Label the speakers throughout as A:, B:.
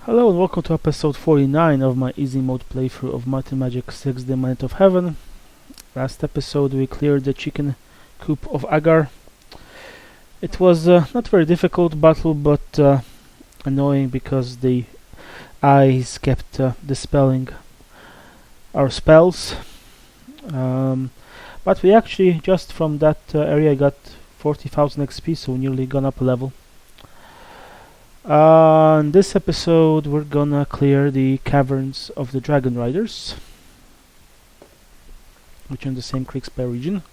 A: Hello and welcome to episode 49 of my easy mode playthrough of Might and Magic 6 The Minute of Heaven. Last episode we cleared the chicken coop of Agar. It was not very difficult battle, but annoying because the eyes kept dispelling our spells. But we actually just from that area got 40,000 XP, so nearly gone up a level. In this episode we're gonna clear the caverns of the Dragonriders, which are in the same Kriegspire region.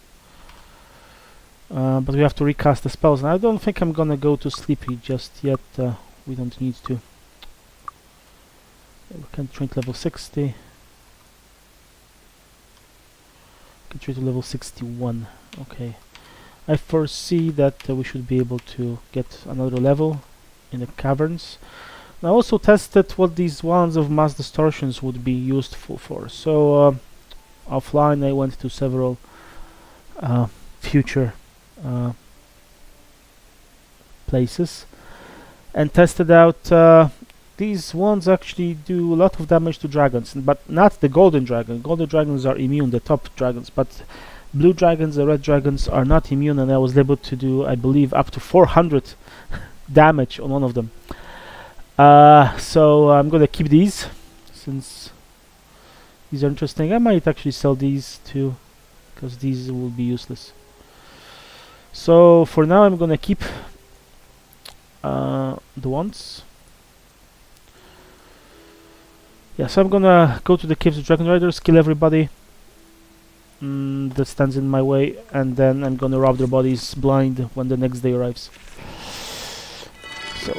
A: But we have to recast the spells, and I don't think I'm gonna go to sleepy just yet. We don't need to. We can train to level 60. We can train to level 61. Okay. I foresee that we should be able to get another level in the caverns. I also tested what these wands of mass distortions would be useful for. So offline I went to several future places and tested out these wands actually do a lot of damage to dragons, but not the golden dragon. Golden dragons are immune, the top dragons, but blue dragons and red dragons are not immune, and I was able to do, I believe, up to 400 damage on one of them. So I'm gonna keep these since these are interesting. I might actually sell these too, because these will be useless. So for now I'm gonna keep the ones. Yeah, so I'm gonna go to the caves of Dragonriders, kill everybody that stands in my way, and then I'm gonna rob their bodies blind when the next day arrives. So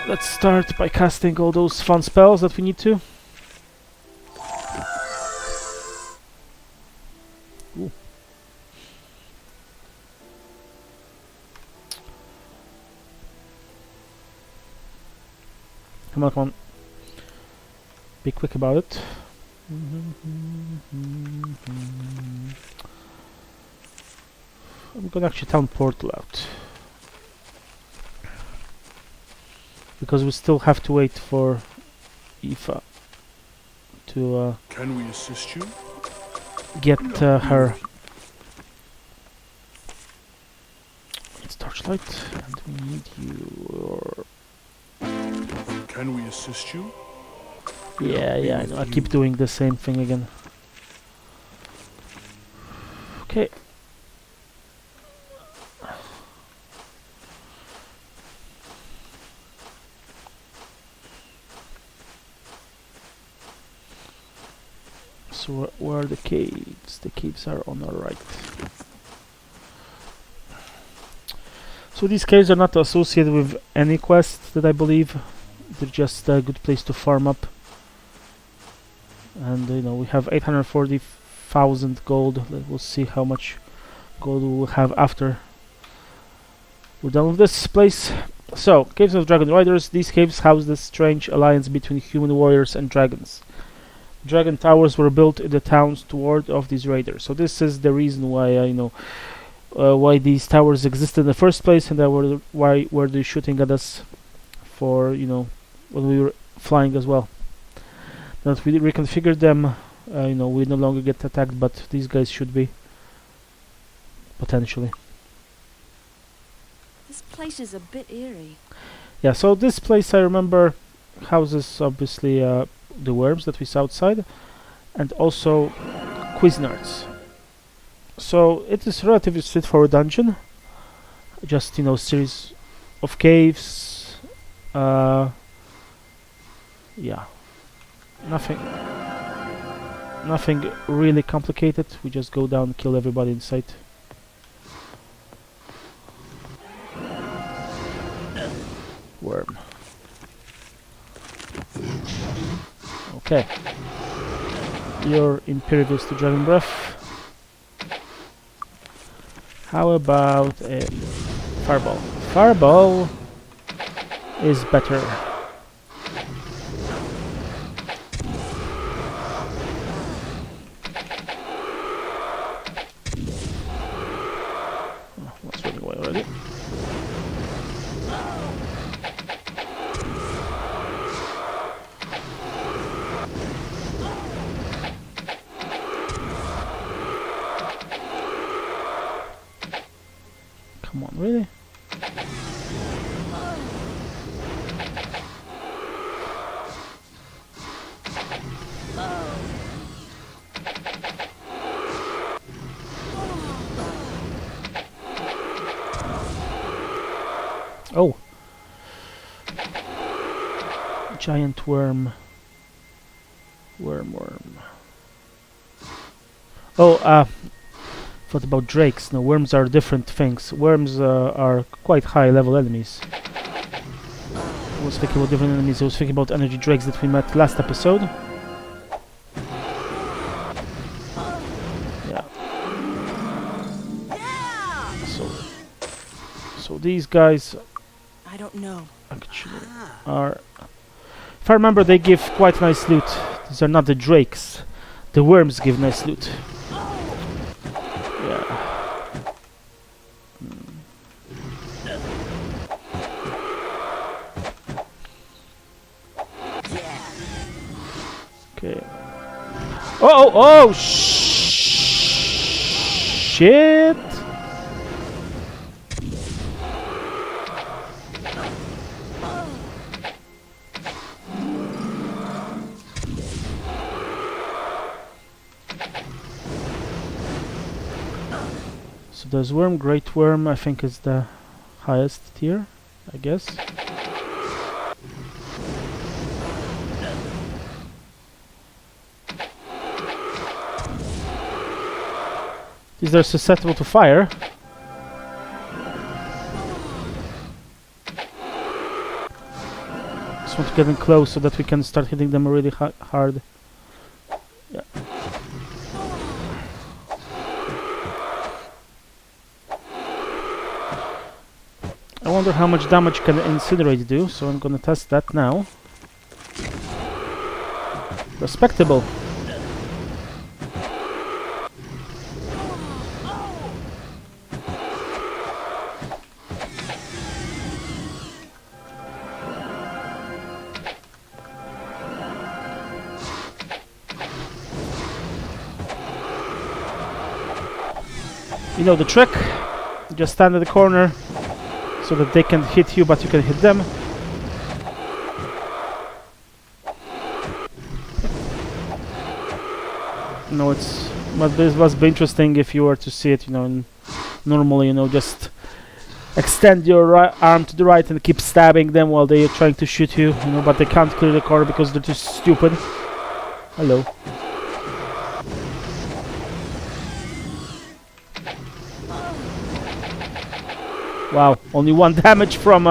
A: let's start by casting all those fun spells that we need to. Ooh. Come on, come on. Be quick about it. I'm gonna actually town portal out, because we still have to wait for Aoife to
B: Can we assist you?
A: get her. It's torchlight, and we need you.
B: Can we assist you?
A: Yeah, I know. I keep doing the same thing again. Okay. So where are the caves? The caves are on our right. So these caves are not associated with any quest that I believe. They're just a good place to farm up. And you know, we have 840,000 gold. We'll see how much gold we will have after we're done with this place. So, Caves of Dragonriders. These caves house this strange alliance between human warriors and dragons. Dragon towers were built in the towns to ward off these raiders. So this is the reason why why these towers exist in the first place, and why were they shooting at us for when we were flying as well. Now that we reconfigured them, we no longer get attacked, but these guys should be potentially.
C: This place is a bit eerie.
A: Yeah, so this place I remember houses obviously the worms that we saw outside, and also Cuisinarts. So it is relatively straightforward dungeon. Just series of caves. Yeah, nothing really complicated. We just go down, kill everybody in sight. Worm. Okay. You're impervious to Dragon Breath. How about a Fireball? Fireball is better. Oh, one's running away already. Giant worm. Worm. Oh, what about drakes? No, worms are different things. Worms are quite high level enemies. I was thinking about different enemies. I was thinking about energy drakes that we met last episode. Yeah. So these guys
C: I don't know.
A: actually are... If I remember, they give quite nice loot. These are not the drakes. The worms give nice loot. Yeah. Okay. Oh! Shit! So there's worm, great worm. I think is the highest tier, I guess. These are susceptible to fire. Just want to get them close so that we can start hitting them really hard. Yeah. I wonder how much damage can incinerate do, so I'm gonna test that now. Respectable. You know the trick. Just stand in the corner so that they can hit you, but you can hit them. No, it's... But this must be interesting if you were to see it, you know, normally, you know, just extend your arm to the right and keep stabbing them while they are trying to shoot you, you know, but they can't clear the corner because they're too stupid. Hello. Wow, only 1 damage from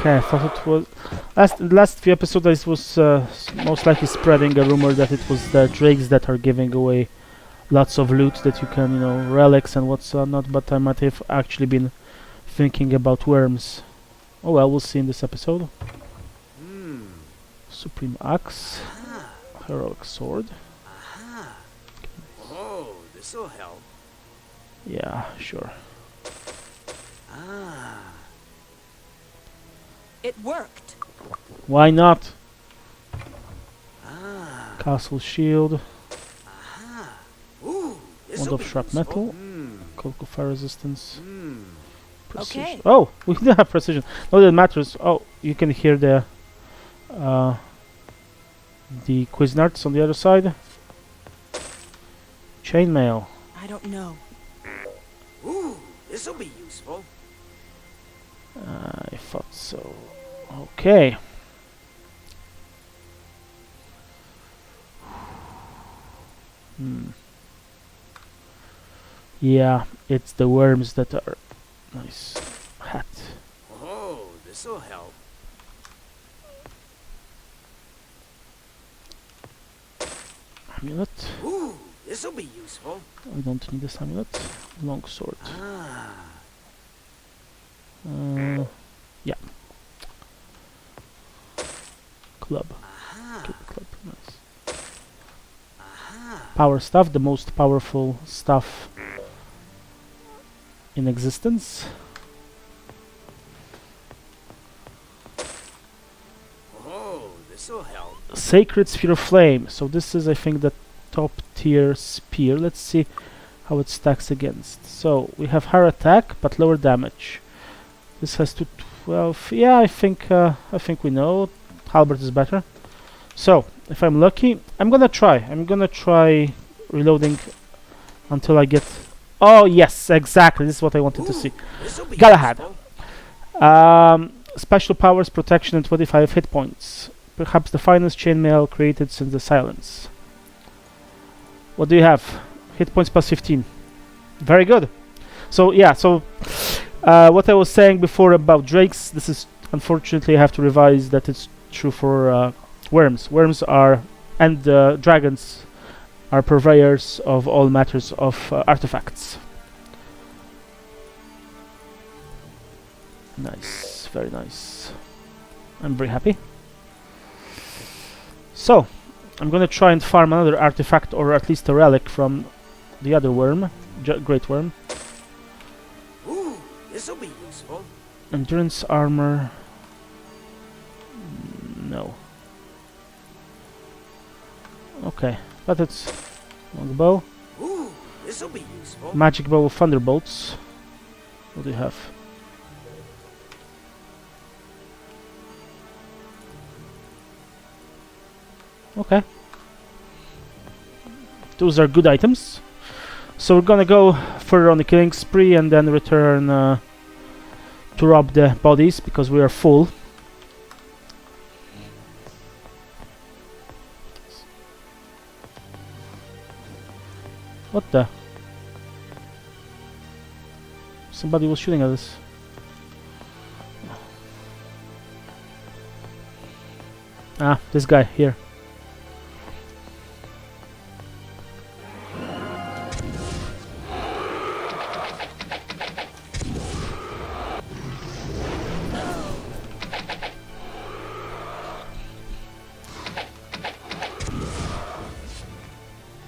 A: Okay, I thought it was... last few episodes I was most likely spreading a rumor that it was the drakes that are giving away lots of loot that you can, you know, relics and what's not, but I might have actually been thinking about worms. Oh well, we'll see in this episode. Supreme Axe. Heroic Sword.
D: Oh, this'll help.
A: Yeah, sure.
C: It worked.
A: Why not? Castle Shield.
D: Ooh,
A: Wand of Shrap Metal. Cloak of Fire Resistance. Precision.
C: Okay.
A: Oh, we do have precision. No, that matters. Oh, you can hear the Quiznards on the other side. Chainmail.
C: I don't know.
D: Ooh, this'll be useful.
A: I thought so. Okay. Yeah, it's the worms that are nice. Hat.
D: Oh, this'll help.
A: Amulet.
D: Ooh, this'll be useful.
A: I don't need this amulet. Long sword. Yeah. Club. Okay, club. Nice. Power staff, the most powerful staff in existence.
D: Oh, this'll help.
A: Sacred Sphere of Flame. So this is, I think, that top tier spear. Let's see how it stacks against. So we have higher attack but lower damage. This has to 12. Yeah, I think we know. Halberd is better. So if I'm lucky, I'm gonna try reloading until I get. Oh yes, exactly. This is what I wanted to see.
D: This'll be
A: Galahad.
D: useful.
A: Special powers, protection, and 25 hit points. Perhaps the finest chainmail created since the silence. What do you have? Hit points plus 15. Very good. So yeah, what I was saying before about drakes, this is unfortunately I have to revise that it's true for worms. Worms are and dragons are purveyors of all matters of artifacts. Nice, very nice. I'm very happy. So, I'm gonna try and farm another artifact or at least a relic from the other worm, Great Worm.
D: Ooh, this'll be useful.
A: Endurance armor. No. Okay, but it's longbow.
D: Ooh, this'll be useful.
A: Magic bow of thunderbolts. What do you have? Okay. Those are good items. So we're gonna go further on the killing spree and then return to rob the bodies because we are full. What the? Somebody was shooting at us. Ah, this guy here.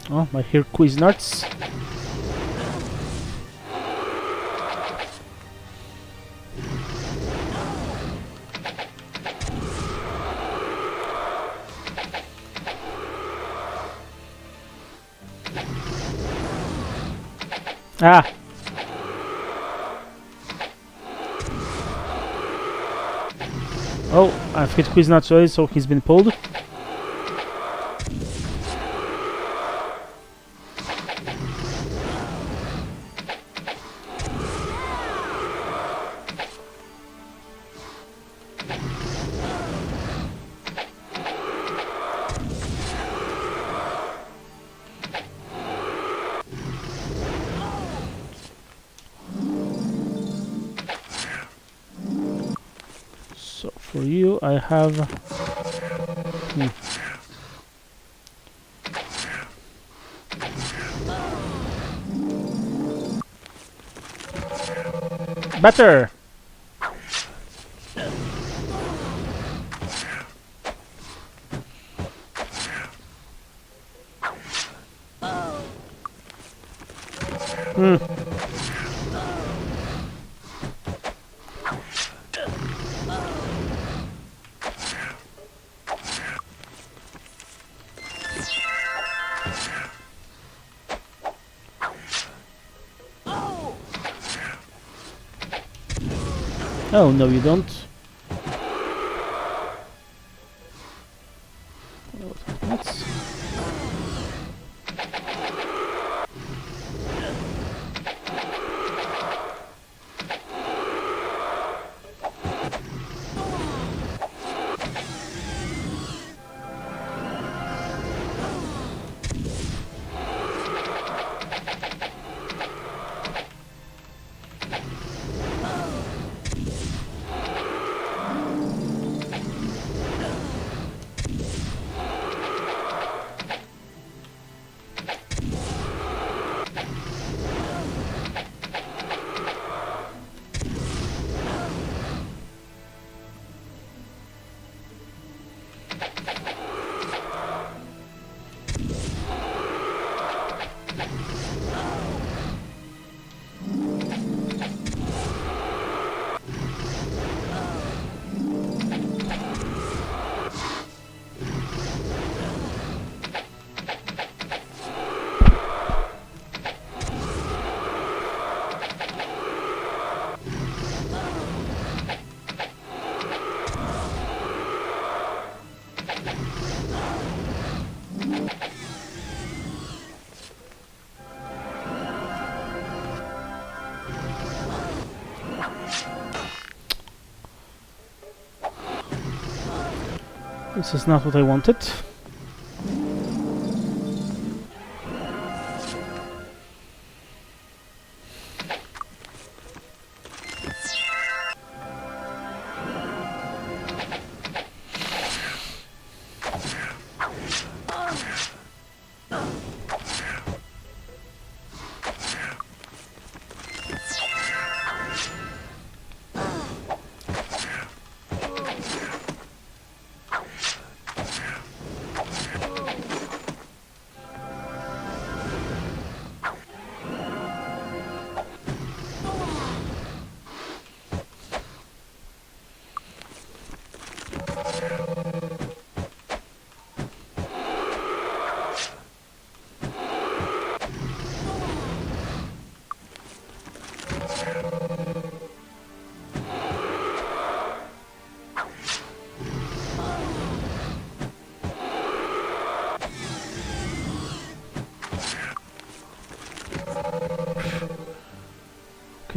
A: Oh, my Hercules nuts. Ah! Oh, I've hit Quiz nuts already, so he's been pulled. So for you, I have. Better. Oh, no you don't. That's This is not what I wanted.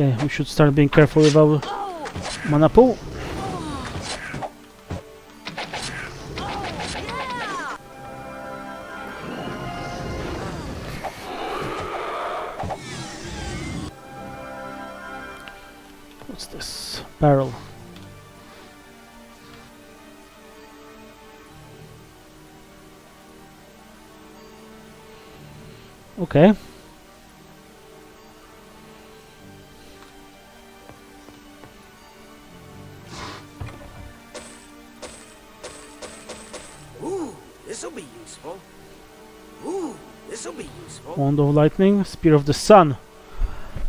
A: Okay, we should start being careful with our mana pool. What's this? Barrel. Okay.
D: This'll be useful. Ooh, this'll be useful.
A: Wand of Lightning, Spear of the Sun.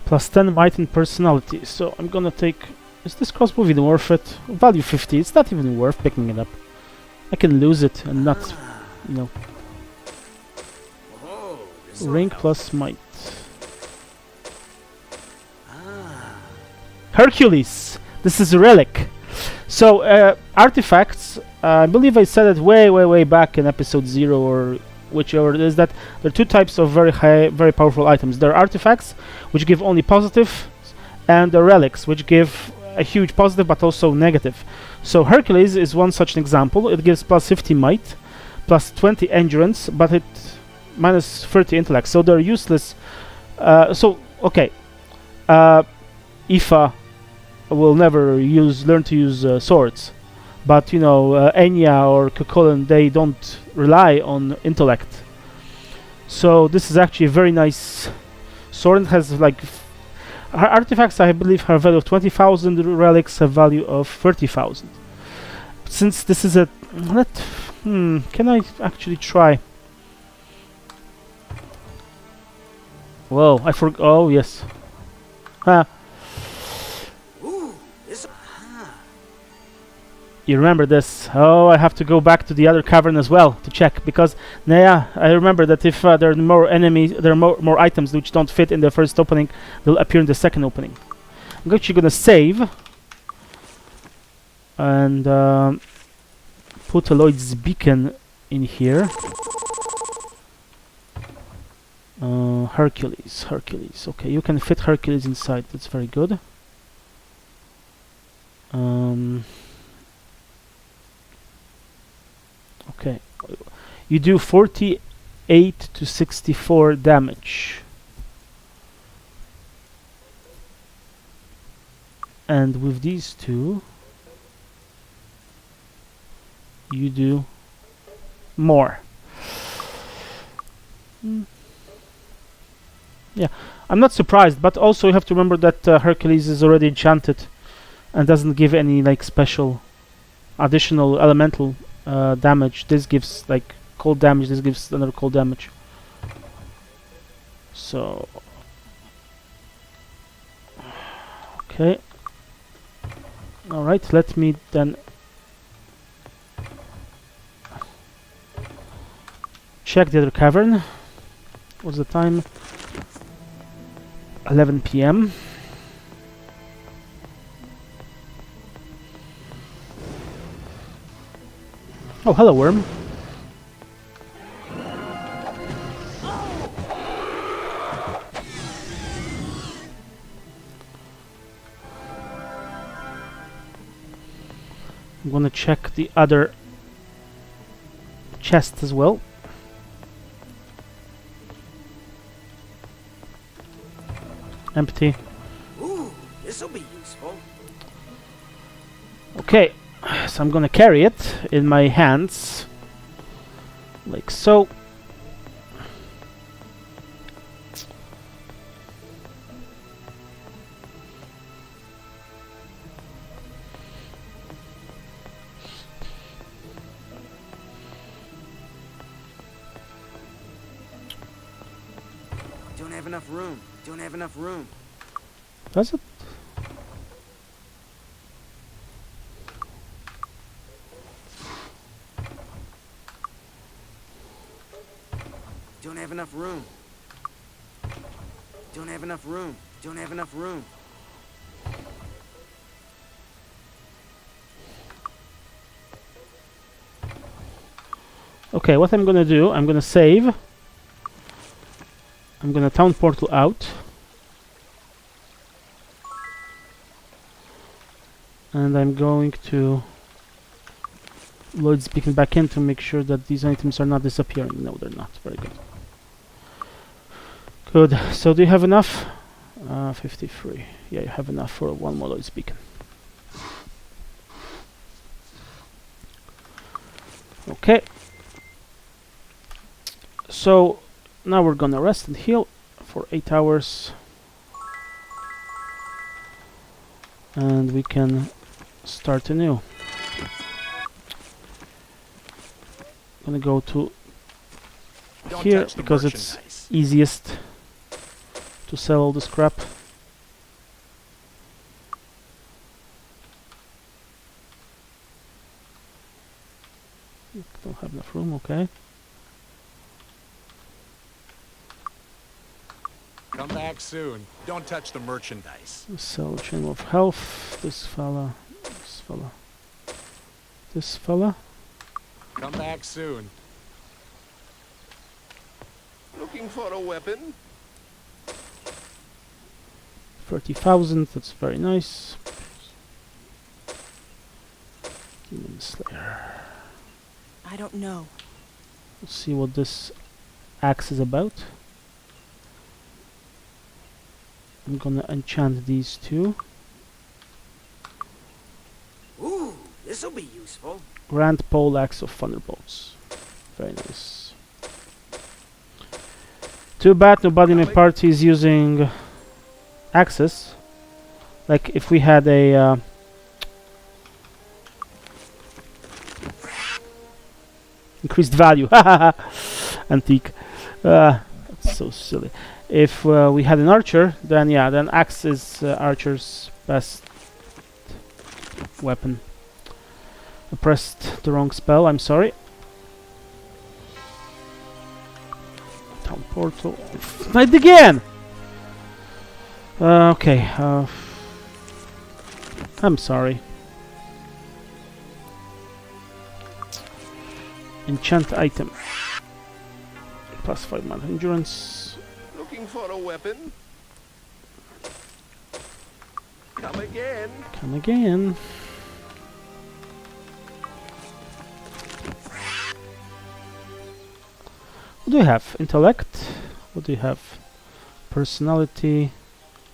A: Plus 10 might and personality. So I'm gonna take... Is this crossbow even worth it? Value 50. It's not even worth picking it up. I can lose it and not, you know.
D: Oh,
A: Ring plus might. Hercules! This is a relic. So, artifacts, I believe I said it way back in episode 0 or whichever it is, that there are two types of very powerful items. There are artifacts, which give only positive, and the relics, which give a huge positive but also negative. So Hercules is one such an example. It gives plus 50 might, plus 20 endurance, but it minus 30 intellect. So they're useless. Okay. Aoife will never learn to use swords, but you know, Enya or Cuchulainn, they don't rely on intellect. So this is actually a very nice sword. It has like artifacts, I believe, have a value of 20,000. Relics have value of 30,000. Since this is a can I actually try? Whoa, I forgot. Oh yes. You remember this? Oh, I have to go back to the other cavern as well to check, because I remember that if there are more enemies, there are more items which don't fit in the first opening, they'll appear in the second opening. I'm actually gonna save and put Lloyd's beacon in here. Hercules. Okay, you can fit Hercules inside. That's very good. Okay, you do 48 to 64 damage, and with these two you do more. Yeah, I'm not surprised, but also you have to remember that Hercules is already enchanted and doesn't give any like special additional elemental damage. This gives like cold damage, this gives another cold damage. So okay, alright, let me then check the other cavern. What's the time? 11 p.m. Oh, hello, worm. I'm gonna check the other chest as well. Empty.
D: Ooh, this'll be useful.
A: Okay, so I'm gonna carry it in my hands, like so.
D: Don't have enough room. Don't have enough room.
A: Does it?
D: Don't have enough room. Don't have enough room. Don't have enough room.
A: Okay, what I'm gonna do, I'm gonna save. I'm gonna town portal out. And I'm going to Lloyd's Beacon back in to make sure that these items are not disappearing. No, they're not. Very good. Good. So do you have enough? 53. Yeah, you have enough for one more Lloyd's Beacon. Okay. So now we're gonna rest and heal for 8 hours. And we can start anew. I'm gonna go to here because it's easiest to sell all the scrap. Don't have enough room, okay.
E: Come back soon. Don't touch the merchandise.
A: Sell Chainmail of Health. This fella. This fella. This fella.
E: Come back soon.
F: Looking for a weapon?
A: 30,000. That's very nice. Demon Slayer.
C: I don't know.
A: Let's see what this axe is about. I'm gonna enchant these two.
D: Ooh, this'll be useful.
A: Grand Pole Axe of Thunderbolts. Very nice. Too bad nobody in my party is using axes. Like if we had a increased value. Antique. That's so silly. If we had an archer, then yeah, then axe is archer's best weapon. I pressed the wrong spell, I'm sorry. Town portal. Not again! Okay, I'm sorry. Enchant item. Plus 5 month endurance.
F: Looking for a weapon? Come again.
A: Come again. What do you have? Intellect. What do you have? Personality,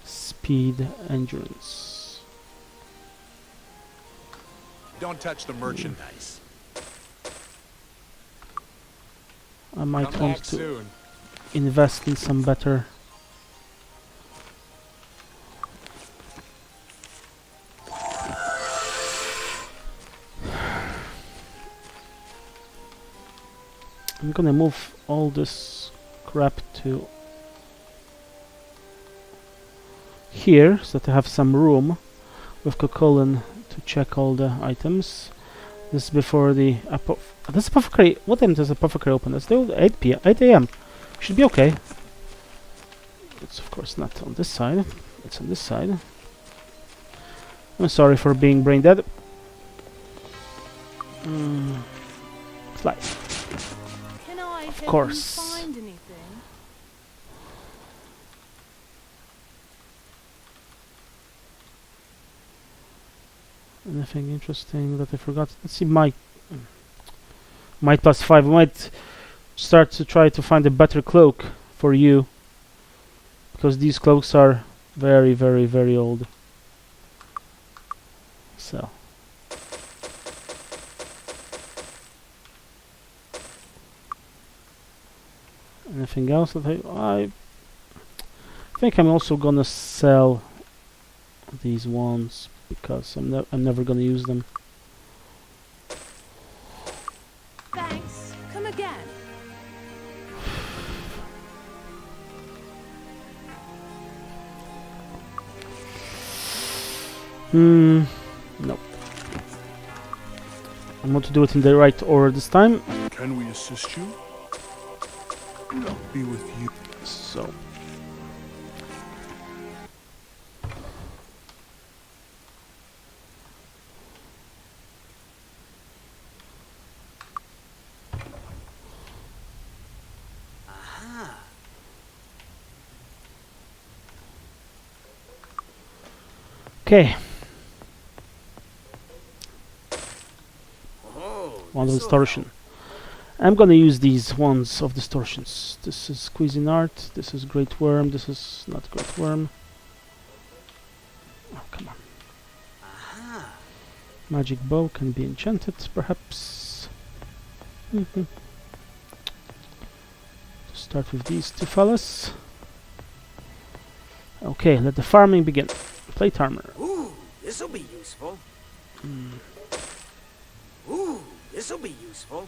A: speed, endurance.
E: Don't touch the merchandise.
A: I might
E: Come
A: want
E: back
A: to
E: soon.
A: invest in some better. I'm gonna move all this crap to here so that I have some room with Cocolin to check all the items. This is before the this apothecary. What time does apothecary open? It's still 8 p.m. 8 a.m. Should be okay. It's of course not on this side. It's on this side. I'm sorry for being brain dead. Fly.
C: Can I
A: Of course.
C: find anything?
A: Anything interesting that I forgot? Let's see my Might +5. We might start to try to find a better cloak for you, because these cloaks are very, very, very old. So. Anything else that I think I'm also gonna sell these ones because I'm never gonna use them.
C: Thanks. Come again.
A: No. I want to do it in the right order this time.
B: Can we assist you? Be with you.
A: So. Okay. One of distortion. I'm gonna use these ones of distortions. This is Cuisinart, this is Great Worm, this is not Great Worm. Oh, come on. Magic bow can be enchanted, perhaps. Start with these two fellas. Okay, let the farming begin. Plate armor.
D: Ooh, this'll be useful. Ooh, this'll be useful.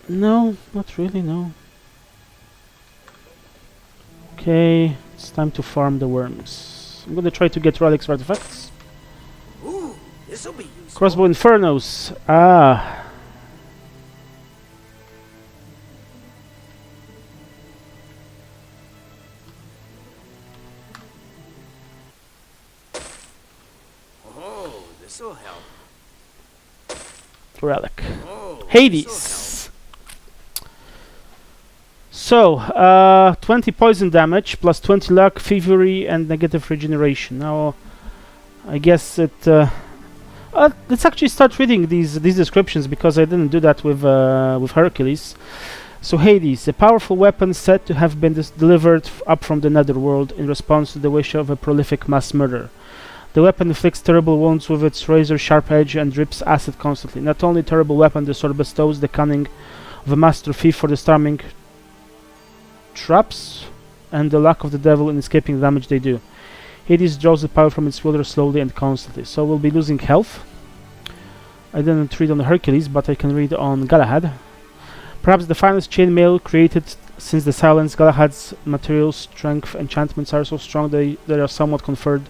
A: No, not really, no. Okay, it's time to farm the worms. I'm gonna try to get relics artifacts.
D: Ooh, this'll be useful.
A: Crossbow Infernos. Ah.
D: Oh, this'll help.
A: Relic.
D: Oh,
A: Hades. So, 20 poison damage plus 20 luck, thievery, and negative regeneration. Now, I guess it. Let's actually start reading these descriptions because I didn't do that with Hercules. So Hades, a powerful weapon said to have been delivered up from the netherworld in response to the wish of a prolific mass murderer. The weapon inflicts terrible wounds with its razor-sharp edge and drips acid constantly. Not only a terrible weapon, the sword bestows the cunning of a master thief for disarming traps and the luck of the devil in escaping the damage they do. Hades draws the power from its wielder slowly and constantly. So we'll be losing health. I didn't read on Hercules, but I can read on Galahad. Perhaps the finest chainmail created since the silence, Galahad's materials, strength, enchantments are so strong they are somewhat conferred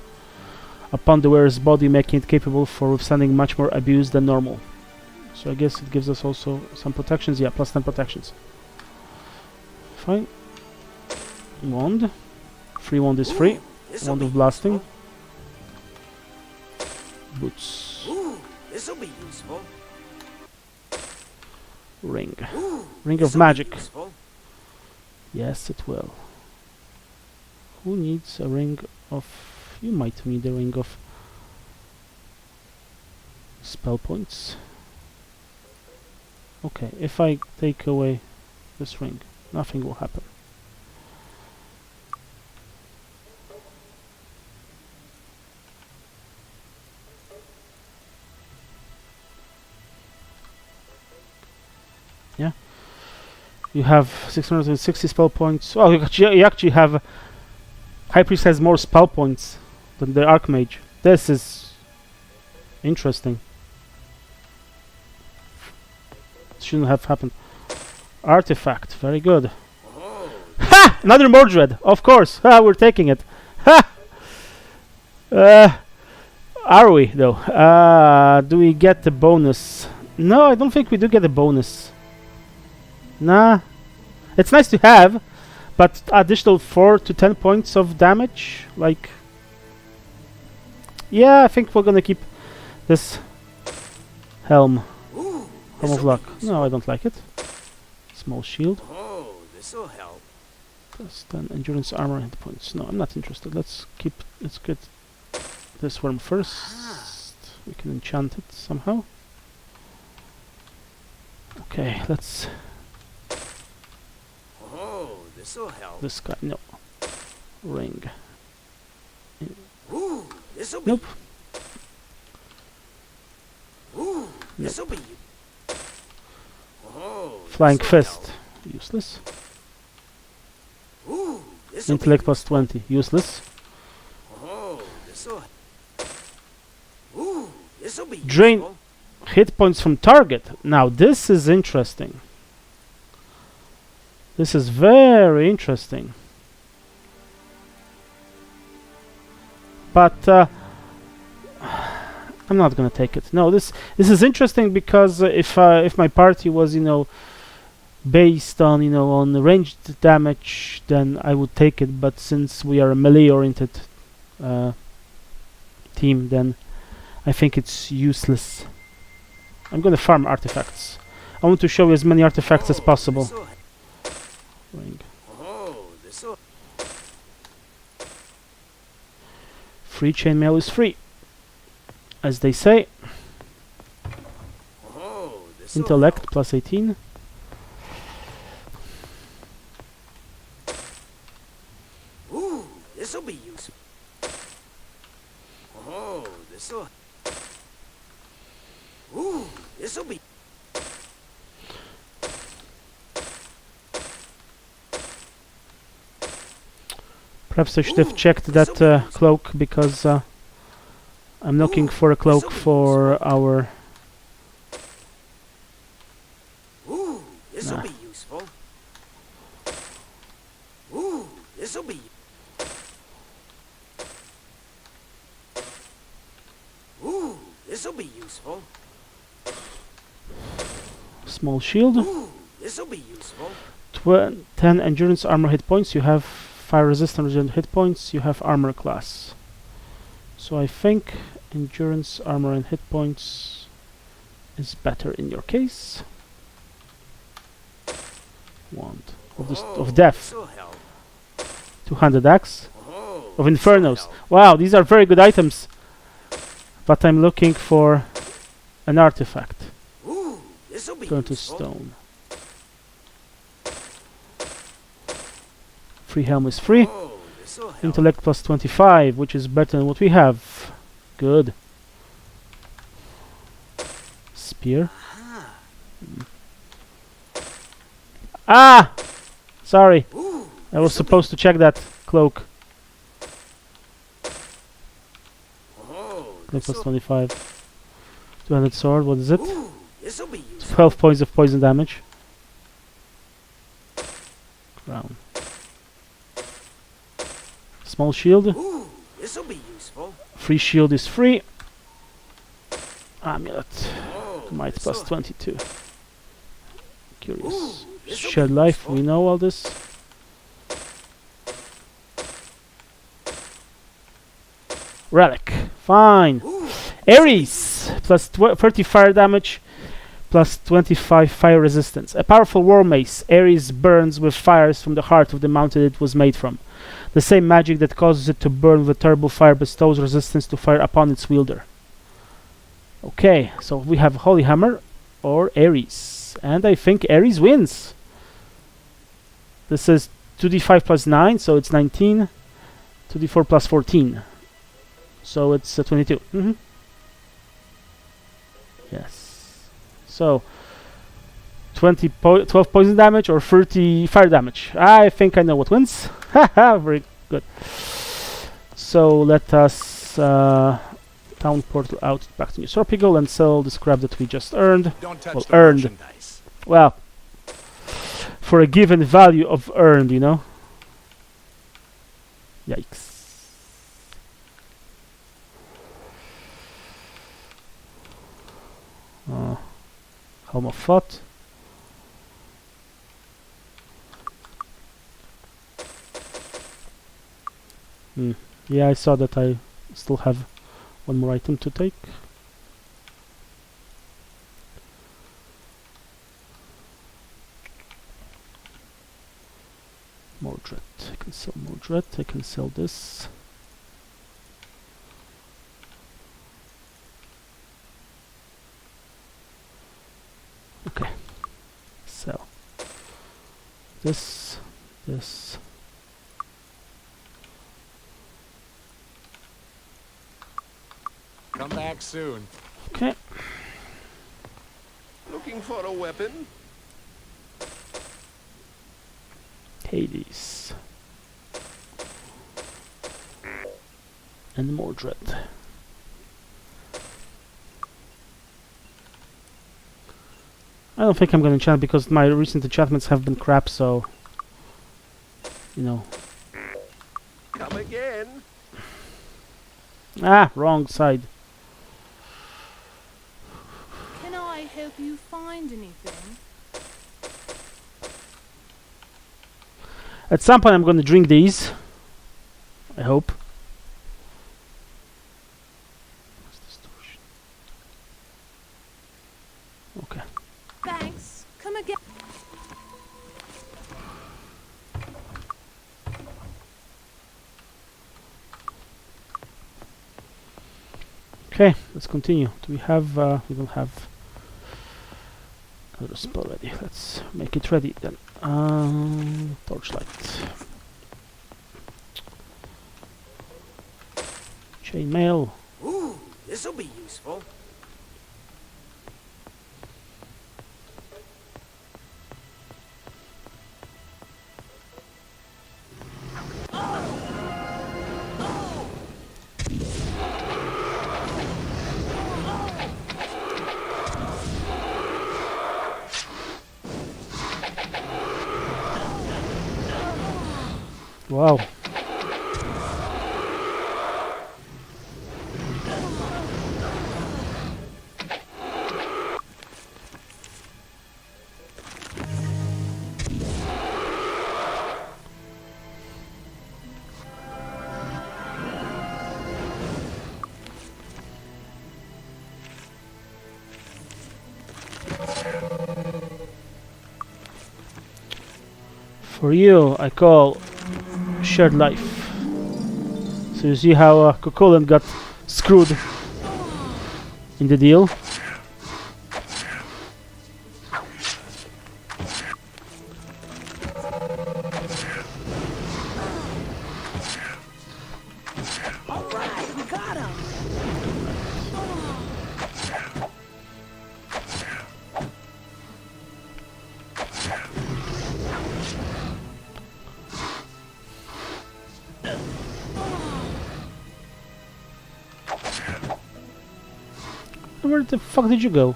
A: upon the wearer's body, making it capable for withstanding much more abuse than normal. So I guess it gives us also some protections. Yeah, plus 10 protections. Fine. Wand. Free wand is free. Wand of blasting. Boots.
D: Ooh, this'll be useful.
A: Ring.
D: Ooh,
A: Ring of
D: this'll be
A: magic.
D: useful.
A: Yes, it will. Who needs a ring of... You might need a ring of spell points. Okay, if I take away this ring, nothing will happen. Yeah. You have 660 spell points. Oh, you actually have... High Priest has more spell points than the Archmage. This is interesting. It shouldn't have happened. Artifact, very good.
D: Oh,
A: Ha! Another Mordred, of course. Ha! We're taking it. Ha! Are we though? Do we get the bonus? No, I don't think we do get a bonus. Nah. It's nice to have, but additional 4 to 10 points of damage, like... Yeah, I think we're gonna keep this helm.
D: ooh,
A: Helm of Luck. No, I don't like it. Small shield.
D: Oh, this'll help.
A: Plus 10 endurance armor hit points. No, I'm not interested. Let's get this worm first. We can enchant it somehow. Okay, let's...
D: Oh, this'll help.
A: This guy, no. Ring.
D: Ooh, this'll be.
A: Nope.
D: Ooh, this'll be. Oh,
A: Flying
D: this'll
A: Fist. Useless.
D: help. Ooh, this'll
A: Intellect
D: be.
A: plus 20. Useless.
D: Oh, this'll. Ooh, this'll be.
A: Drain
D: useful.
A: hit points from target. Now this is interesting. This is very interesting. But I'm not gonna take it. No, this is interesting because if my party was, you know, based on, you know, on ranged damage, then I would take it. But since we are a melee-oriented team, then I think it's useless. I'm gonna farm artifacts. I want to show you as many artifacts as possible.
D: This'll help.
A: Ring.
D: Oh, this'll.
A: Free chainmail is free, as they say.
D: Oh, this'll.
A: Intellect plus 18.
D: Ooh, this'll be useful. Oh, this'll. Ooh, this'll be.
A: Perhaps I should have checked that cloak, because I'm looking for a cloak for our...
D: Ooh, this'll
A: Nah.
D: be useful. Ooh, this'll be. Ooh, this'll be useful.
A: small shield.
D: Ooh, this'll be useful.
A: 10 endurance armor hit points. You have fire resistant hit points. You have armor class. So I think endurance, armor, and hit points is better in your case. Wand of death.
D: This'll help.
A: 200 axe
D: Oh,
A: of
D: this'll
A: infernos.
D: help.
A: Wow, these are very good items. But I'm looking for an artifact.
D: Ooh, this'll be
A: Turn to
D: useful.
A: stone. Free helm is free.
D: Oh, this'll help.
A: Intellect plus 25, which is better than what we have. Good. Spear. Ah! Sorry.
D: Ooh,
A: I was
D: this'll be-
A: supposed to check that cloak.
D: Oh,
A: Plus
D: this'll-
A: 25. 200 sword, what is it?
D: Ooh, this'll be useful.
A: 12 points of poison damage. Crown. Small shield.
D: Ooh, this'll be useful.
A: Free shield is free. Amulet.
D: Oh,
A: Might plus
D: this'll-
A: 22. Curious.
D: Ooh, this'll
A: Shed
D: be
A: life,
D: useful.
A: we know all this. Relic. Fine.
D: Ooh,
A: Aries. Plus 30 fire damage. Plus 25 fire resistance. A powerful war mace. Aries burns with fires from the heart of the mountain it was made from. The same magic that causes it to burn with a terrible fire bestows resistance to fire upon its wielder. Okay, so we have Holy Hammer or Aries. And I think Aries wins. This is 2d5 plus 9, so it's 19. 2d4 plus 14. So it's 22. Yes. So 12 poison damage or 30 fire damage. I think I know what wins. Haha, very good. So let us town portal out back to New Sorpigal and sell the scrap that we just earned.
E: Don't touch
A: Well,
E: the
A: earned.
E: merchandise.
A: Well, for a given value of earned, you know. Yikes. Helm of Thought. Yeah, I saw that I still have one more item to take. Mordred. I can sell Mordred. I can sell this. Okay. this, this.
E: Come back soon.
A: Okay.
F: Looking for a weapon?
A: Hades. And Mordred. I don't think I'm gonna enchant because my recent enchantments have been crap, so you know.
F: Come again?
A: Ah, wrong side.
C: Can I help you find anything?
A: At some point I'm gonna drink these. I hope. Okay.
C: Thanks. Come again.
A: Okay, let's continue. Do we have we don't have another spell ready. Let's make it ready then. Torchlight. Chainmail.
D: Ooh, this'll be useful.
A: Wow. For you, I call shared life. So you see how Cocolan got screwed in the deal.
D: All right, we got him.
A: Where the fuck did you go?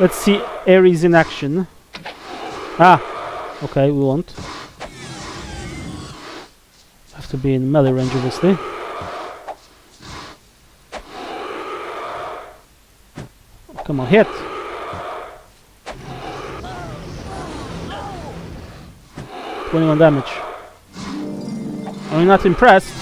A: Let's see Aries in action. Ah, okay, we won't. Have to be in melee range, obviously. Come on, hit! 21 damage. I'm not impressed.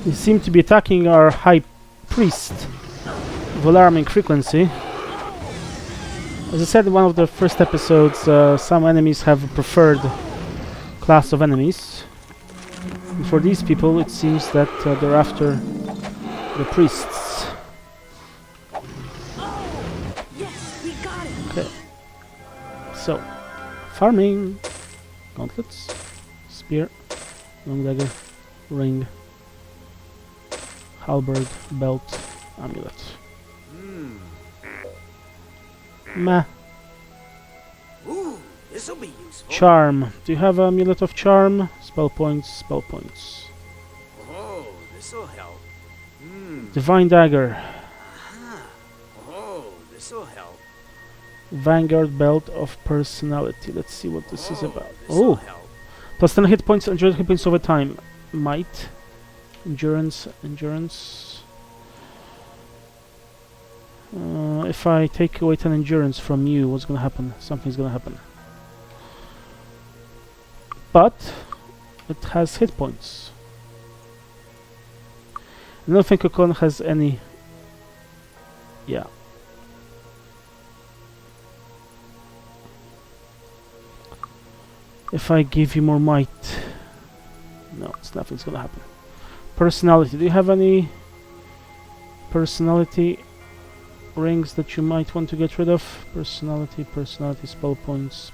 A: They seem to be attacking our high priest with alarming frequency. As I said in one of the first episodes, some enemies have a preferred class of enemies. And for these people, it seems that they're after the priests.
C: Yes, we got it.
A: Okay. So, farming. Gauntlets, spear, long dagger, ring, halberd, belt, amulet. Meh.
D: Ooh, this'll be useful.
A: Charm. Do you have amulet of charm? Spell points, spell points.
D: Oh, this'll help.
A: Divine dagger.
D: Oh, this'll help.
A: Vanguard belt of personality. Let's see what this is about.
D: This'll
A: Oh,
D: help.
A: plus 10 hit points, 100 hit points over time. Might, endurance. If I take away 10 endurance from you, what's gonna happen? Something's gonna happen. But it has hit points. I don't think Kokon has any. Yeah. If I give you more might, no, nothing's gonna happen. Personality. Do you have any personality rings that you might want to get rid of? Personality, spell points.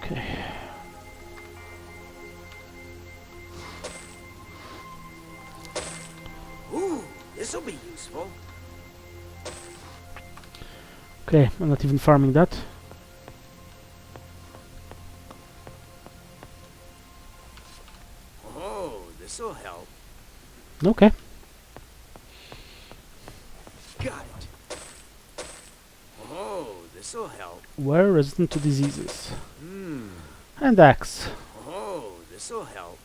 A: Okay.
D: Ooh, this'll be useful.
A: Okay, I'm not even farming that.
D: Oh, this'll help.
A: Okay.
D: Got it. Oh, this'll help.
A: We're resistant to diseases. And axe.
D: Oh, this'll help.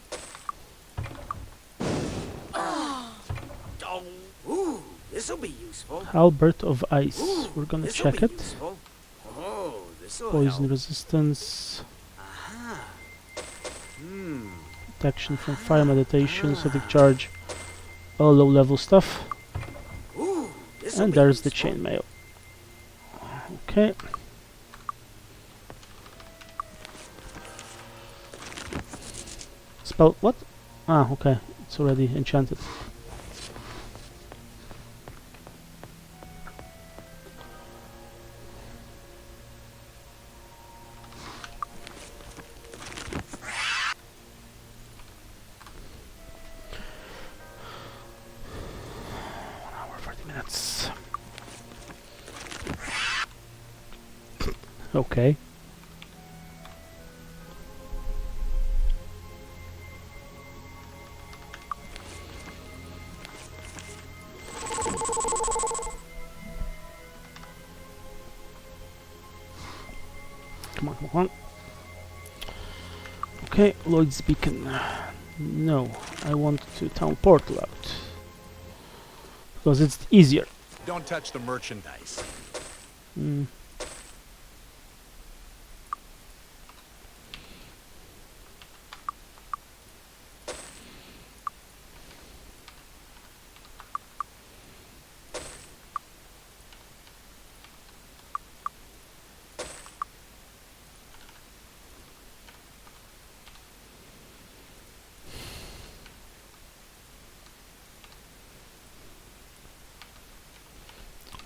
D: Ooh, this'll be useful.
A: Halberd of ice.
D: Ooh,
A: We're gonna
D: this'll
A: check
D: be
A: it.
D: useful. Oh, this'll
A: Poison
D: help.
A: resistance.
D: Aha.
A: Protection from fire, meditation, static charge. All low level stuff.
D: Ooh, this'll
A: And
D: be
A: there's the
D: useful.
A: chainmail. Okay. Spell what? Ah, okay. It's already enchanted. Okay. Come on. Okay, Lloyd's Beacon. No, I want to town portal out. Because it's easier.
E: Don't touch the merchandise.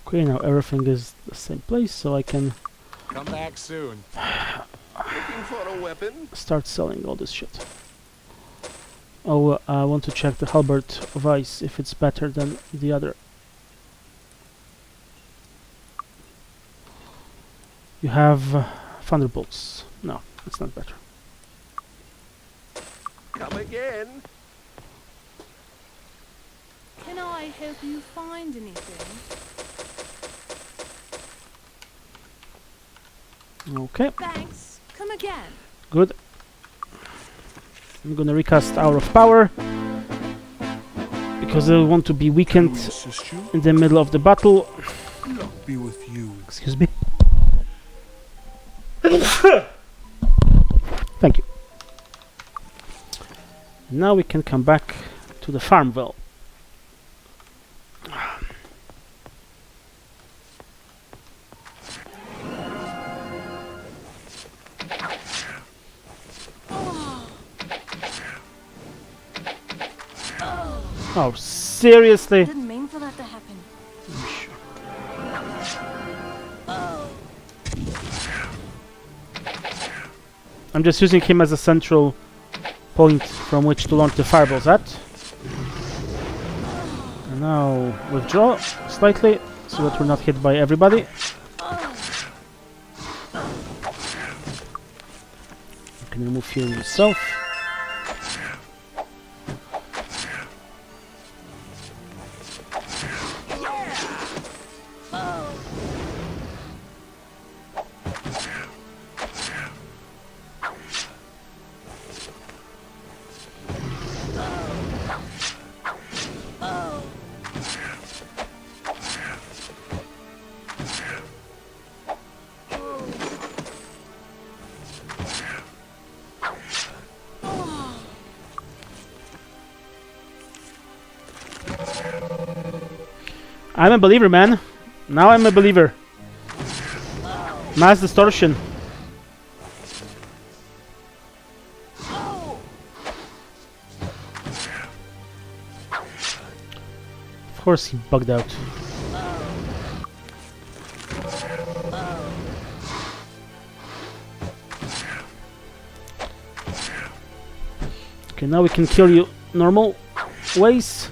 A: Okay, now everything is the same place, so I can
E: Come back soon.
F: Looking for a weapon?
A: start selling all this shit. Oh, I want to check the halberd of ice, if it's better than the other. You have thunderbolts. No, it's not better.
F: Come again?
C: Can I help you find anything?
A: Okay,
C: Thanks. Come again.
A: good. I'm gonna recast Hour of Power because I want to be weakened
B: Assist you?
A: in the middle of the battle.
B: Luck be with you.
A: Excuse me. Thank you. Now we can come back to the Farmville. Oh, seriously?
C: Didn't mean for that to happen.
A: I'm just using him as a central point from which to launch the fireballs at. And now withdraw slightly so that we're not hit by everybody. You can remove healing yourself. I'm a believer, man. Now I'm a believer. Mass distortion. Of course he bugged out. Okay, now we can kill you normal ways.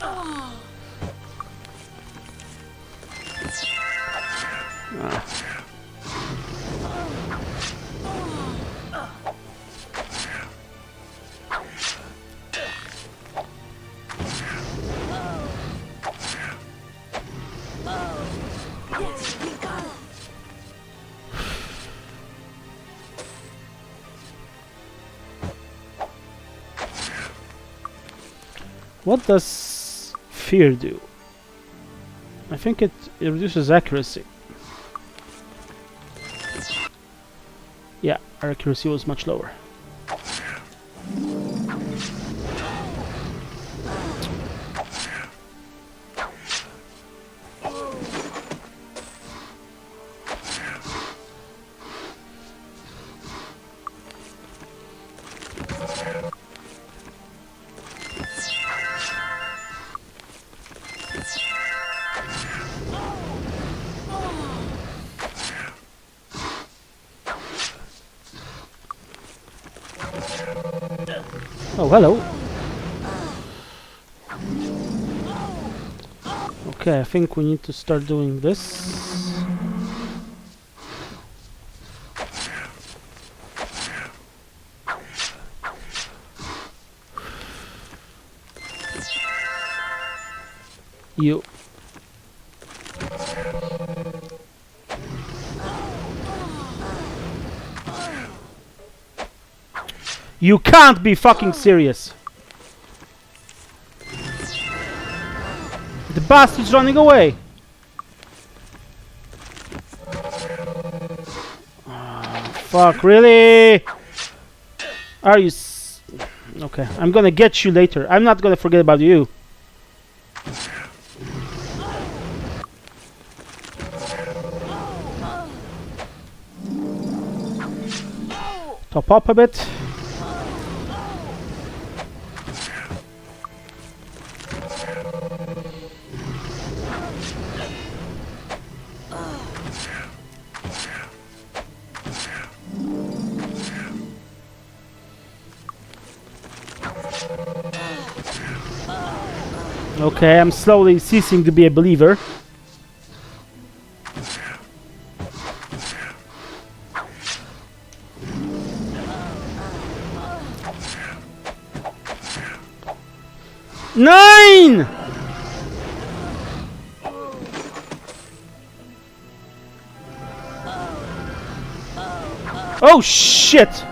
A: What does fear do? I think it reduces accuracy. Yeah, our accuracy was much lower. Oh, hello. Okay, I think we need to start doing this. You. You can't be fucking serious. The bastard's running away. Oh, fuck, really? Are you okay, I'm gonna get you later. I'm not gonna forget about you. Top up a bit. Okay, I'm slowly ceasing to be a believer. Nine! Oh shit!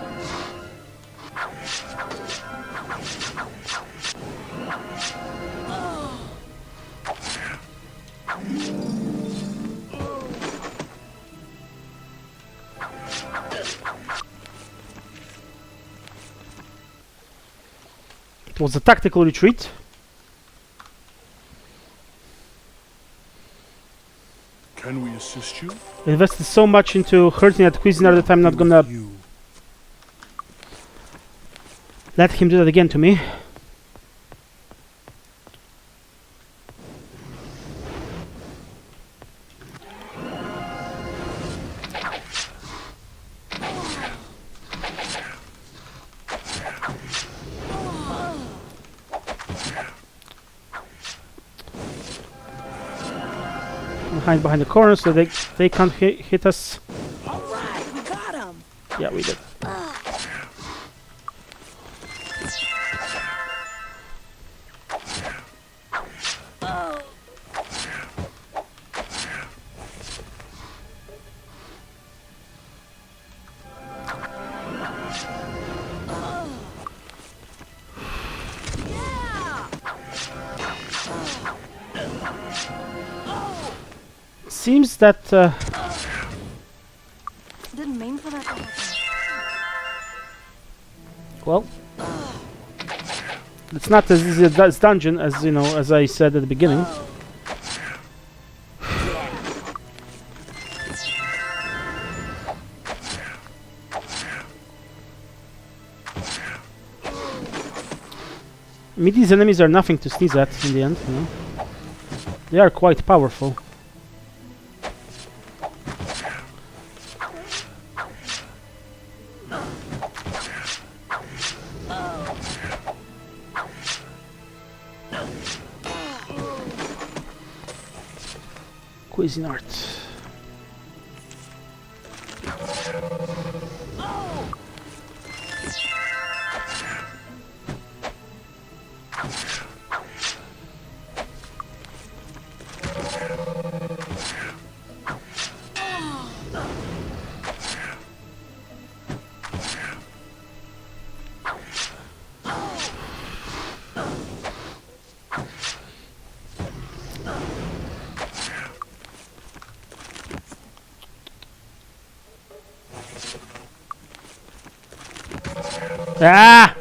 A: It was a tactical retreat.
B: Can we assist you?
A: I invested so much into hurting that Cuisiner that I'm not gonna let him do that again to me. behind the corner so they can't hit us.
C: All right, we got him.
A: Yeah, we did. Seems that
C: Didn't mean for that to happen.
A: well, it's not as easy as dungeon as as I said at the beginning. I mean, these enemies are nothing to sneeze at in the end, They are quite powerful. Cuisinart. Ah!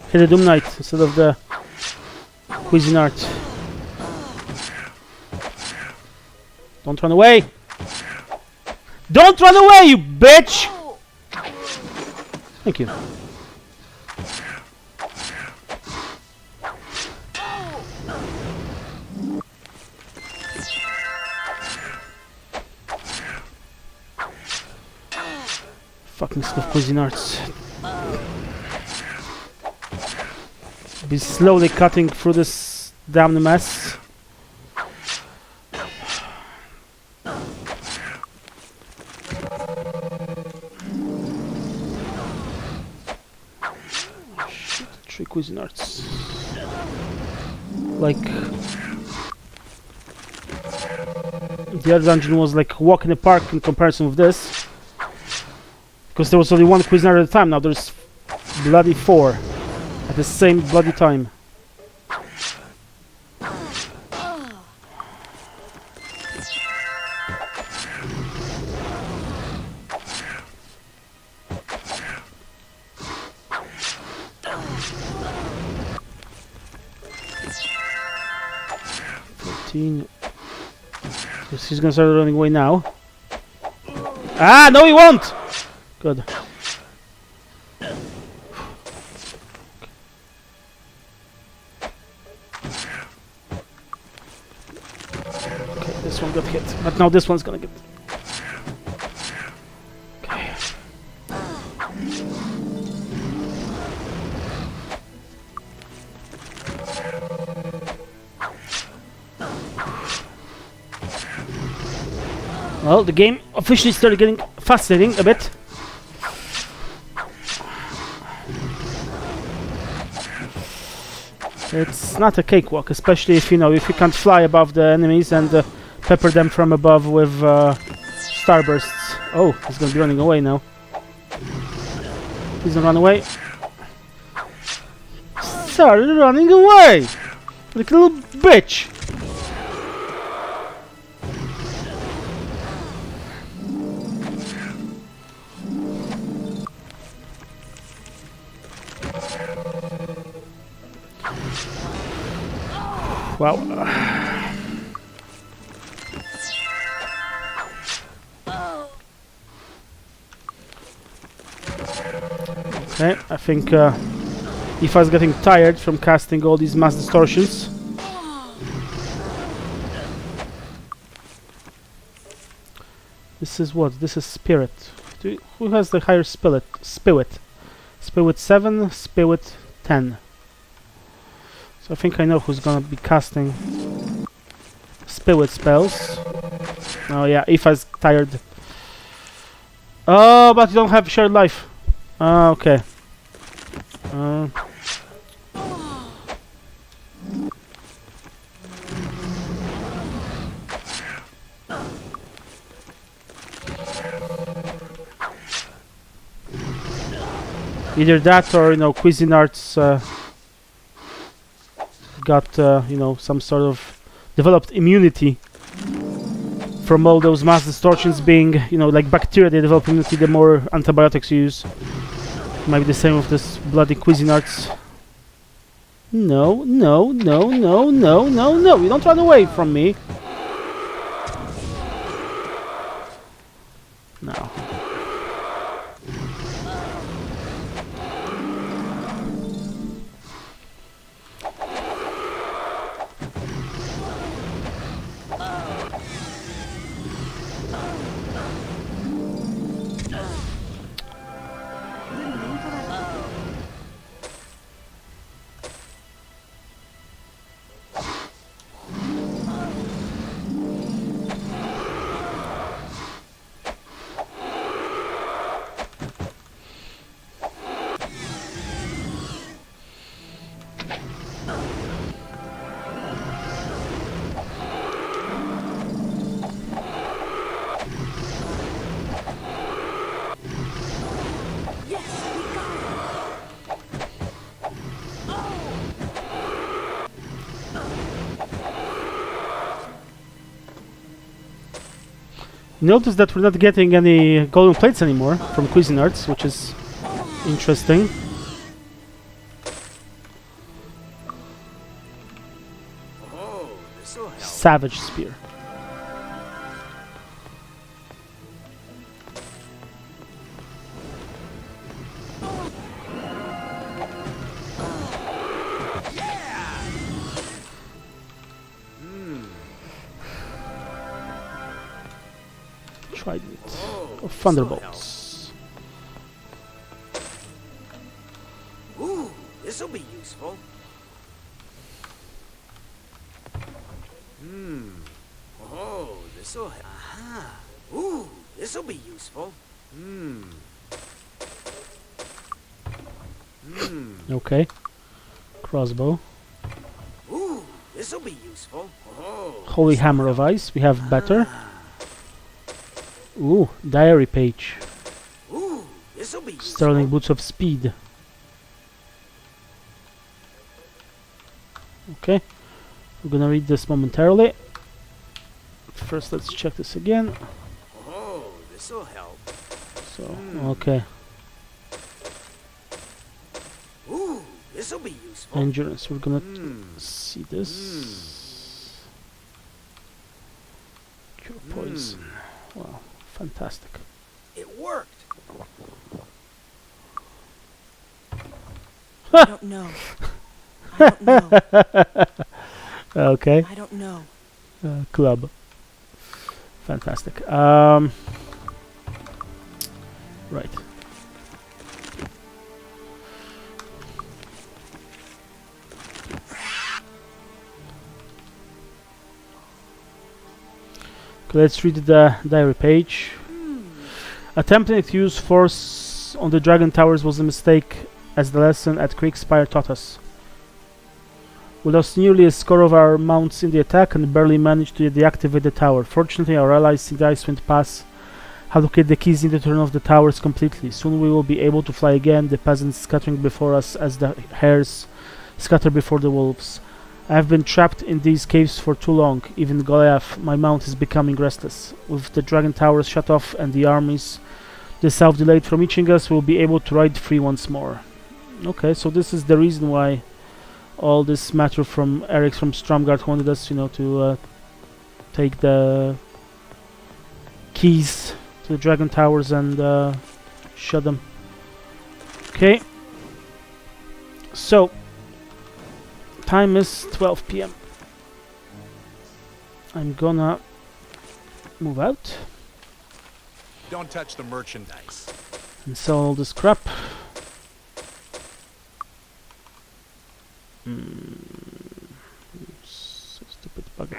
A: Hit the Doom Knight instead of the Cuisinart. Don't run away! Don't run away, you bitch! Thank you. Fucking stuff, Cuisinarts. Be slowly cutting through this damn mess. Shit, 3 Cuisinarts. Like the other dungeon was like a walk in the park in comparison with this. Because there was only 1 Cuisinart at a time, now there's bloody 4. At the same bloody time. Guess he's gonna start running away now. Ah, no he won't! Good. This one got hit, but now this one's gonna get... Okay. Well, the game officially started getting fascinating a bit. It's not a cakewalk, especially if you can't fly above the enemies and pepper them from above with starbursts. Oh, he's gonna be running away now. Please don't run away. Started running away! Like a little bitch! Well, okay, I think Aoife's getting tired from casting all these mass distortions. This is what? This is Spirit. Who has the higher Spirit? Spirit 7, Spirit 10. So I think I know who's gonna be casting Spirit spells. Oh yeah, Aoife's tired. Oh, but you don't have shared life. Okay. Either that or, Cuisinarts got, some sort of developed immunity from all those mass distortions being, like bacteria, they develop immunity the more antibiotics you use. Might be the same with this bloody Cuisinarts. No, no, no, no, no, no, no, you don't run away from me. No. Notice that we're not getting any golden plates anymore from Cuisinarts, which is interesting.
D: Oh, this'll help.
A: Savage Spear. Trident of Thunderbolts.
D: Ooh, this'll be useful. Oh, this'll help. Aha. Ooh, this'll be useful.
A: Okay. Crossbow.
D: Ooh, this'll be useful. Oh,
A: Holy Hammer of Ice. We have better. Ooh, diary page.
D: ooh, this'll be useful.
A: Sterling Boots of Speed. Okay, we're gonna read this momentarily. First, let's check this again.
D: Oh, this'll help.
A: So, okay,
D: Ooh, this'll be useful.
A: endurance. We're gonna see this. Cure poison. Wow, fantastic.
D: It worked.
C: I don't know. I don't know.
A: Okay,
C: I don't know.
A: club. Fantastic. Right. Okay, let's read the diary page. Attempting to use force on the dragon towers was a mistake, as the lesson at Creekspire taught us. We lost nearly a score of our mounts in the attack and barely managed to deactivate the tower. Fortunately, our allies in the Icewind Pass have located the keys in to turn off the towers completely. Soon we will be able to fly again, the peasants scattering before us as the hares scatter before the wolves. I have been trapped in these caves for too long. Even Goliath, my mount, is becoming restless. With the dragon towers shut off and the armies the south delayed from reaching us, we will be able to ride free once more. Okay, so this is the reason why all this matter from Aries from Stromgard wanted us, to take the keys to the dragon towers and shut them. Okay. So, time is 12 p.m. I'm gonna move out
E: Don't touch the merchandise.
A: and sell all this crap. So stupid bugger.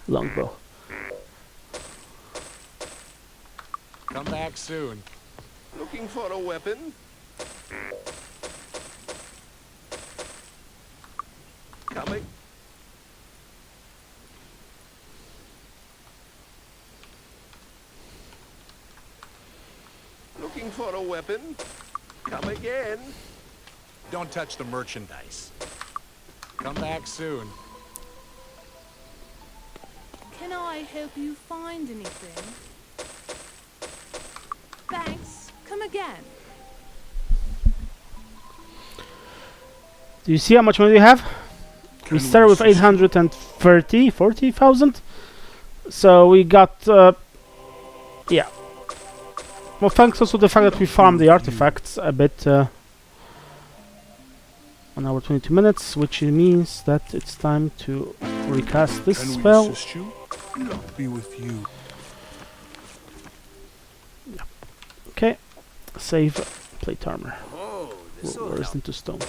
A: longbow.
E: Come back soon.
F: Looking for a weapon? Coming. Looking for a weapon? Come again.
E: Don't touch the merchandise. Come back soon.
C: Can I help you find anything? Thanks. Come again.
A: Do you see how much money we have? We started with 40,000. So we got, yeah. Well, thanks also to the fact that we farmed the artifacts a bit, 1 hour 22 minutes, which means that it's time to recast this
B: Can we
A: spell.
B: assist you? God be with you.
A: Okay, save plate armor.
D: Oh, this'll
A: Where's
D: help.
A: into stone?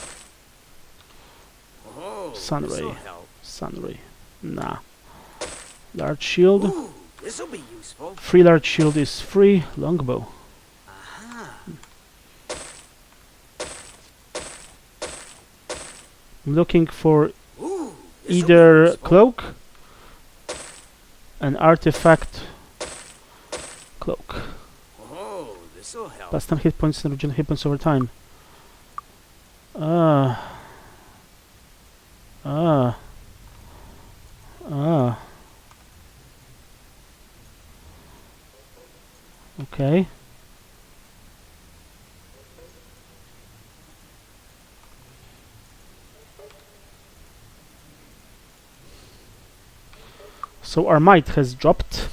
D: Oh,
A: Sun
D: this'll
A: ray.
D: help.
A: Sun ray. Nah. Large shield.
D: Ooh, this'll be useful.
A: Free large shield is free. Longbow.
D: Aha.
A: I'm looking for
D: Ooh, this'll
A: either
D: be useful.
A: cloak, an artifact cloak.
D: Oh, this'll help.
A: Plus 10 hit points and regenerate hit points over time. Ah. Okay. So our might has dropped,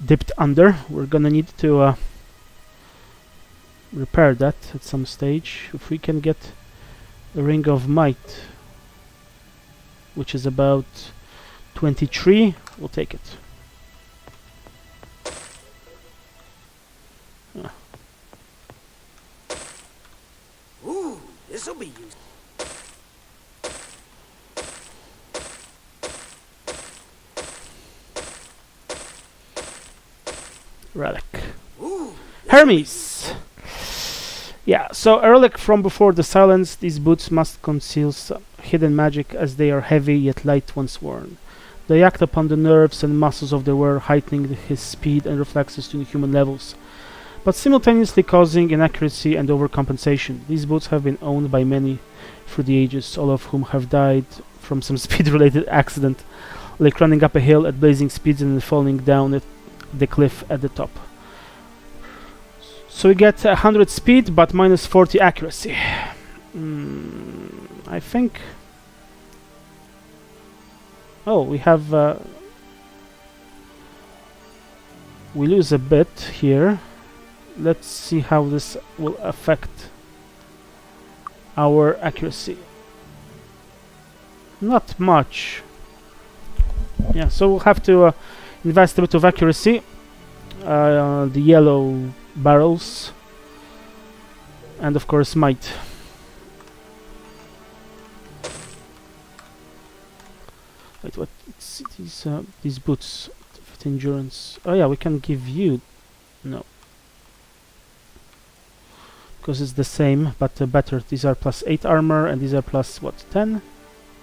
A: dipped under. We're gonna need to repair that at some stage. If we can get a ring of might, which is about 23, we'll take it.
D: Ooh, this'll be useful.
A: Relic.
D: Ooh,
A: Hermes! Yeah, so a relic from before the silence. These boots must conceal some hidden magic as they are heavy yet light once worn. They act upon the nerves and muscles of the wearer, heightening his speed and reflexes to human levels, but simultaneously causing inaccuracy and overcompensation. These boots have been owned by many through the ages, all of whom have died from some speed-related accident, like running up a hill at blazing speeds and then falling down it the cliff at the top. So we get 100 speed but minus 40 accuracy. I think... Oh, we have... we lose a bit here. Let's see how this will affect our accuracy. Not much. Yeah, so we'll have to invest a bit of accuracy. The yellow barrels, and of course might. Wait, what? These boots with endurance. Oh yeah, we can give you. No, because it's the same, but better. These are plus 8 armor, and these are plus what? 10,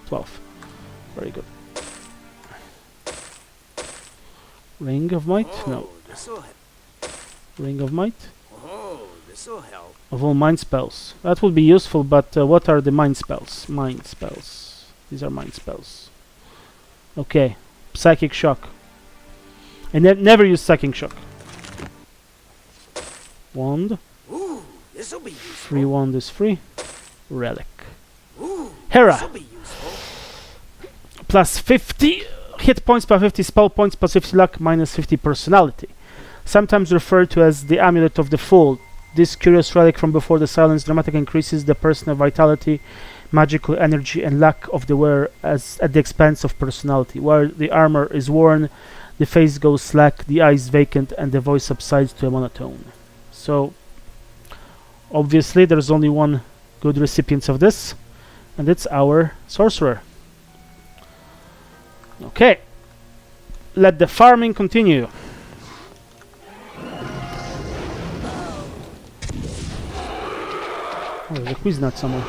A: 12. Very good. Ring of might?
D: Oh,
A: No.
D: this'll help.
A: Ring of might?
D: Oh, this'll help.
A: Of all mind spells. That would be useful, but what are the mind spells? Mind spells. These are mind spells. Okay. Psychic shock. I never use psychic shock. Wand.
D: Ooh, this'll be useful.
A: Free wand is free. Relic.
D: Ooh,
A: Hera.
D: this'll be useful.
A: Plus 50 hit points, plus 50 spell points, plus 50 luck, minus 50 personality. Sometimes referred to as the Amulet of the Fool. This curious relic from before the silence dramatically increases the personal vitality, magical energy, and luck of the wearer at the expense of personality. While the armor is worn, the face goes slack, the eyes vacant, and the voice subsides to a monotone. So, obviously, there's only one good recipient of this, and it's our sorcerer. Okay, let the farming continue. Oh, there's a quiz nut somewhere.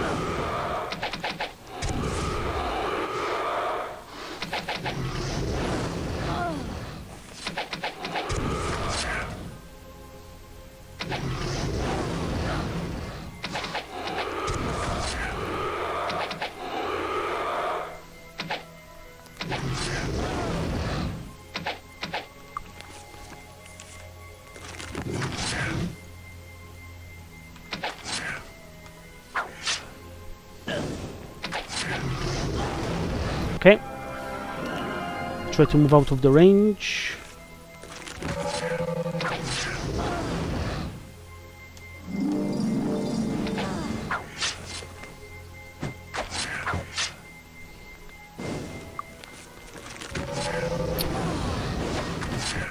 A: Okay. Try to move out of the range.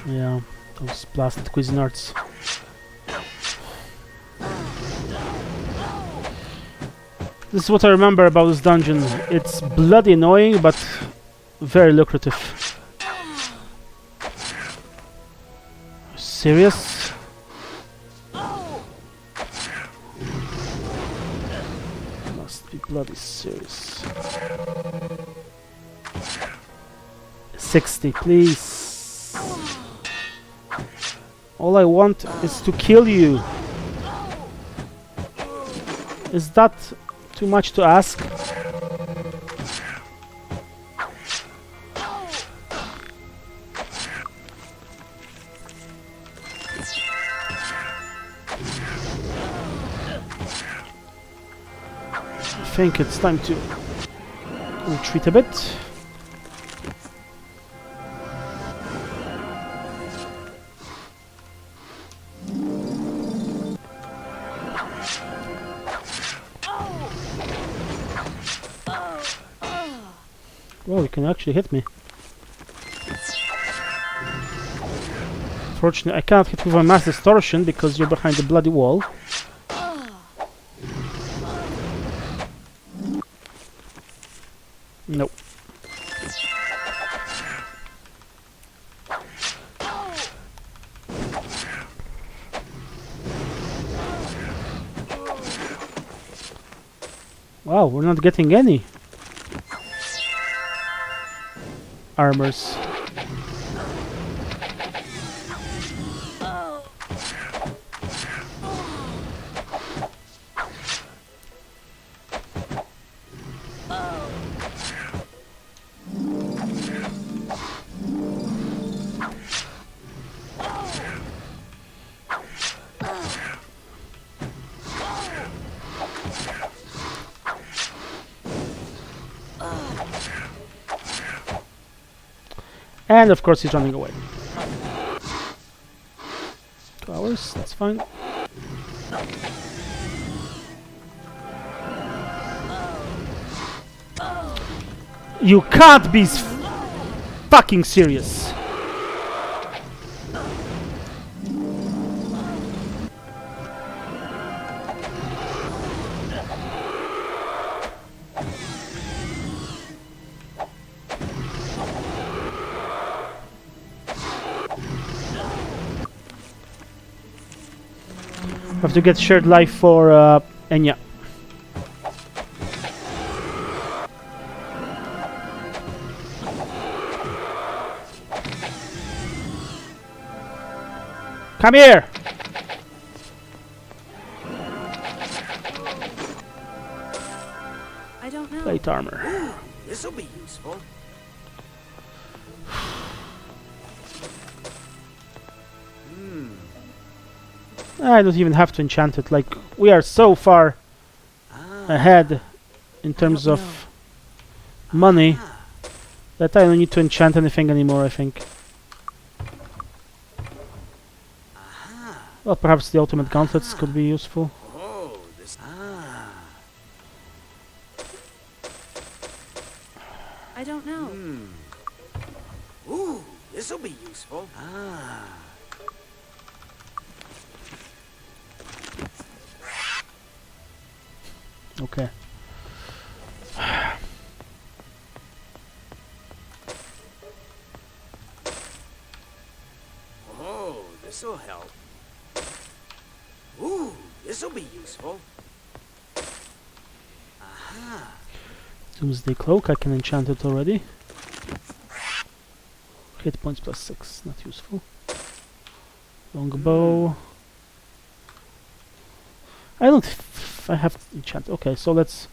A: Yeah, those blasted Cuisinarts. This is what I remember about this dungeon. It's bloody annoying, but very lucrative. Serious? Must be bloody serious. 60, please. All I want is to kill you. Is that too much to ask? I think it's time to retreat a bit. Well, you can actually hit me. Fortunately, I can't hit with a mass distortion because you're behind the bloody wall. Nope. Wow, we're not getting any armors. And of course he's running away. 2 hours, that's fine. You can't be fucking serious. Have to get shared life for Enya. Come here!
C: I don't know.
A: Plate armor.
D: Ooh, this'll be useful.
A: I don't even have to enchant it. Like, we are so far ahead in terms of money that I don't need to enchant anything anymore, I think. Well, perhaps the ultimate gauntlets could be useful.
D: Oh, this.
C: I don't know.
D: Ooh, this'll be useful.
A: Okay.
D: this'll help. Ooh, this'll be useful. Aha.
A: Doomsday Cloak, I can enchant it already. Hit points plus 6, not useful. Longbow. I don't. I have to enchant. Okay, so let's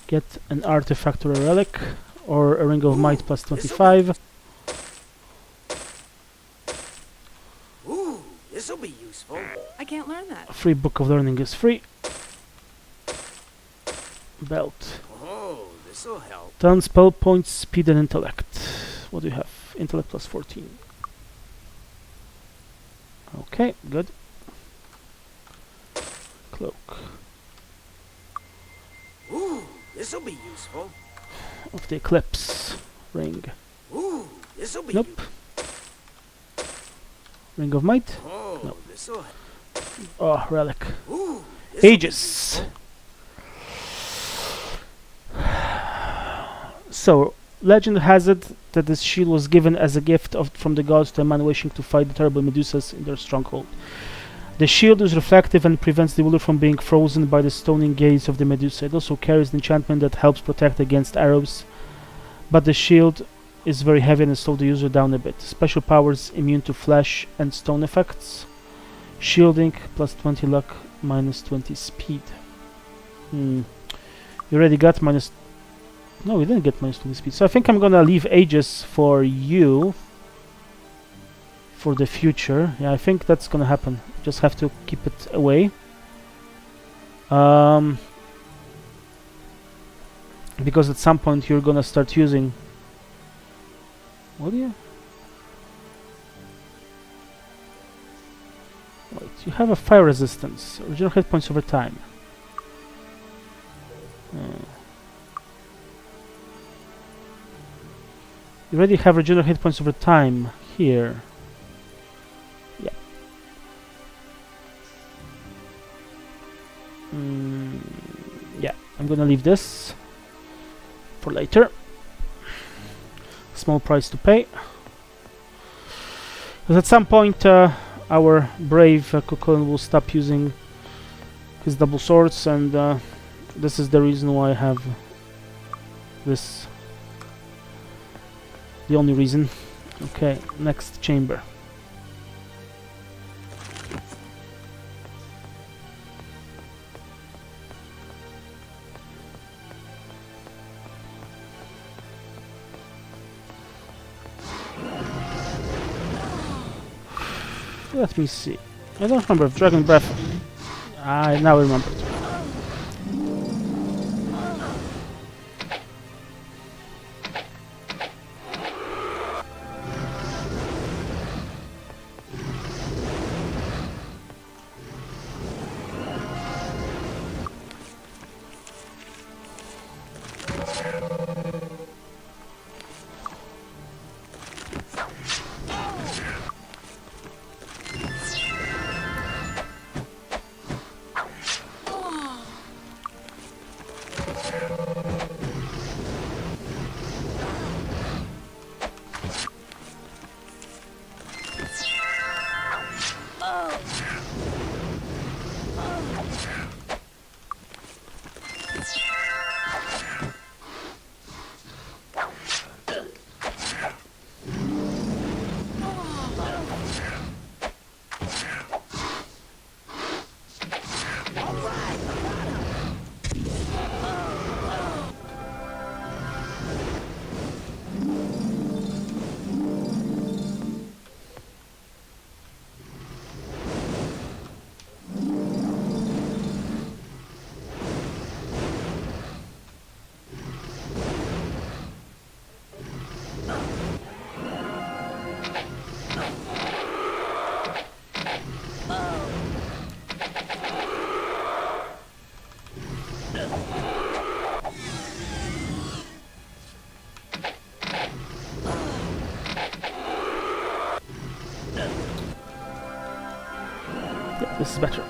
A: get an artifact or a relic, or a ring of might plus 25.
D: Ooh, this'll be useful.
C: I can't learn that.
A: A free book of learning is free. Belt.
D: Oh, this'll help.
A: 10 spell points, speed and intellect. What do you have? Intellect plus 14. Okay, good. Cloak
D: Ooh, this'll be useful.
A: of the Eclipse. Ring.
D: Ooh, this'll be
A: Nope. Ring of might.
D: Oh,
A: No.
D: this'll
A: Oh, relic.
D: Ooh, this'll be
A: Aegis.
D: useful.
A: So, legend has it that this shield was given as a gift from the gods to a man wishing to fight the terrible Medusas in their stronghold. The shield is reflective and prevents the wielder from being frozen by the stoning gaze of the Medusa. It also carries an enchantment that helps protect against arrows, but the shield is very heavy and slows the user down a bit. Special powers immune to flash and stone effects. Shielding plus 20 luck, minus 20 speed. You already got minus... No, we didn't get minus 20 speed. So I think I'm gonna leave Aegis for you. For the future. Yeah, I think that's gonna happen. Just have to keep it away. Because at some point you're gonna start using... What do you... Wait, you have a fire resistance. Original hit points over time. You already have regenerate hit points over time here. Yeah. Yeah, I'm gonna leave this for later. Small price to pay. Because at some point our brave Cocoon will stop using his double swords, and this is the reason why I have this. The only reason. Okay, next chamber. Let me see. I don't remember if Dragon Breath. I now remember. Yeah, this is better.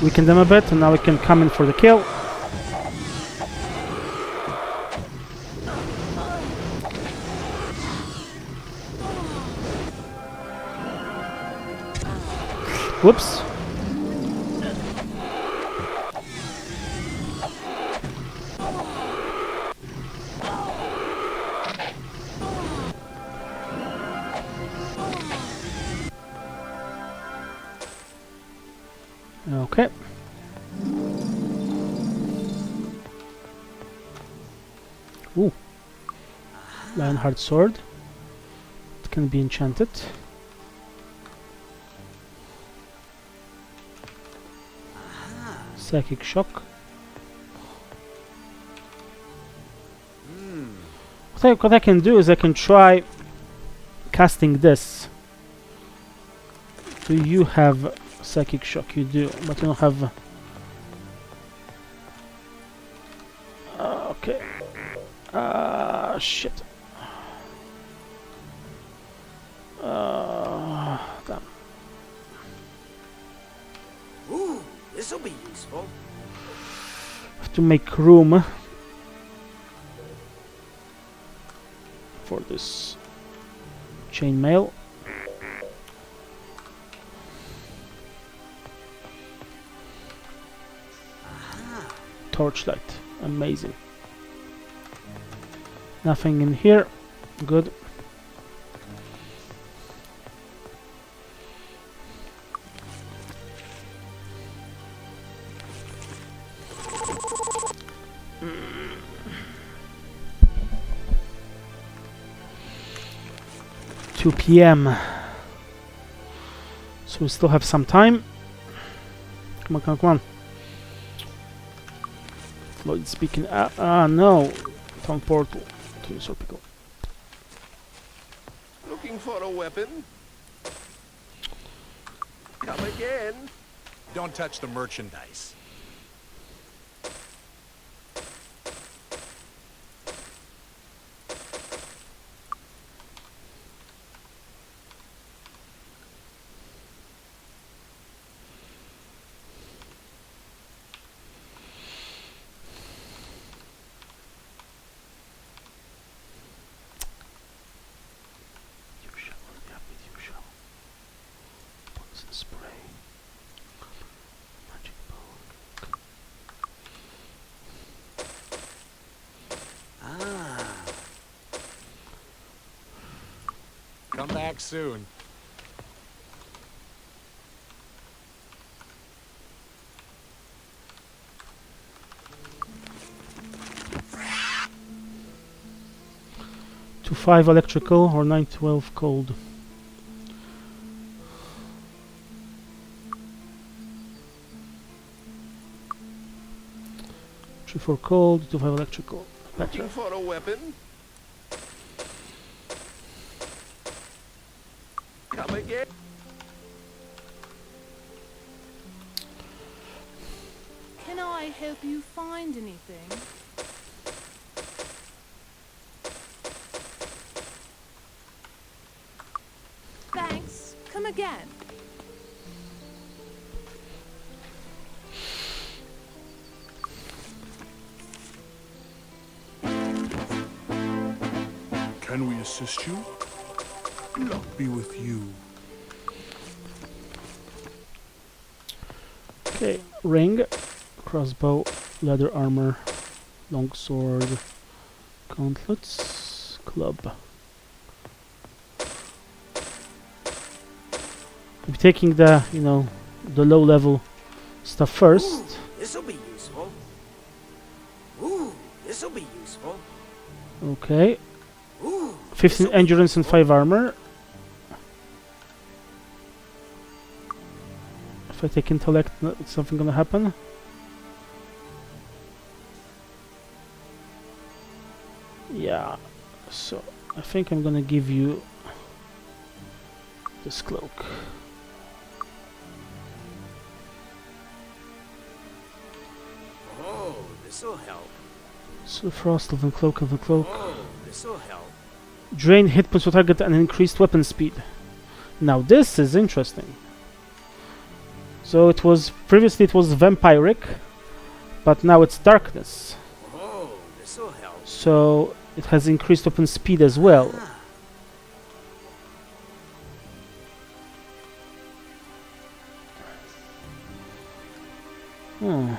A: weaken them a bit, and now we can come in for the kill. Whoops. Okay. Ooh. Lionheart sword. It can be enchanted. Psychic shock. What I can do is I can try casting this. Do you have psychic shock? You do, but you don't have. Okay. Shit. Damn.
D: Ooh, this'll be useful.
A: Have to make room for this chainmail. Torchlight, amazing. Nothing in here, good. Two PM. So we still have some time. Come on, come on, come on. Lloyd speaking. No. Town portal. To Serpico.
F: Looking for a weapon? Come again.
E: Don't touch the merchandise. Come back soon.
A: To 5 electrical or 9-12 cold. To 4 cold, to 5 electrical. Better.
F: Looking for a weapon? Come again.
C: Can I help you find anything? Thanks. Come again.
B: Can we assist you? Luck be with you.
A: Okay, ring, crossbow, leather armor, longsword, gauntlets, club. I'm taking the, the low level stuff first.
D: Ooh, this'll be useful. Ooh, this'll be useful.
A: Okay.
D: Ooh,
A: 15 endurance and 5 armor. If I take intellect, is something gonna happen? Yeah, so I think I'm gonna give you this cloak.
D: Oh, this'll help.
A: So frost of the cloak of the cloak.
D: Oh, this'll help.
A: Drain hit points to target and increased weapon speed. Now this is interesting. So it was previously it was vampiric, but now it's darkness.
D: Oh, this'll help.
A: So it has increased weapon speed as well.
D: Ah,
A: Hmm.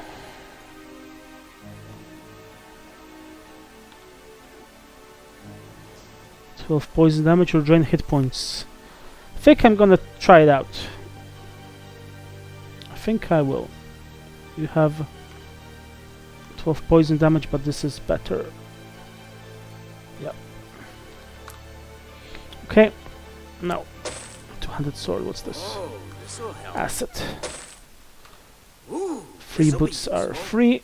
A: 12 poison damage or drain hit points. I think I'm gonna try it out. I think I will. You have 12 poison damage, but this is better. Yeah. Okay. No. 200 sword. What's this?
D: oh, this'll help.
A: Asset.
D: Ooh,
A: Free
D: this'll be
A: boots are
D: useful.
A: free.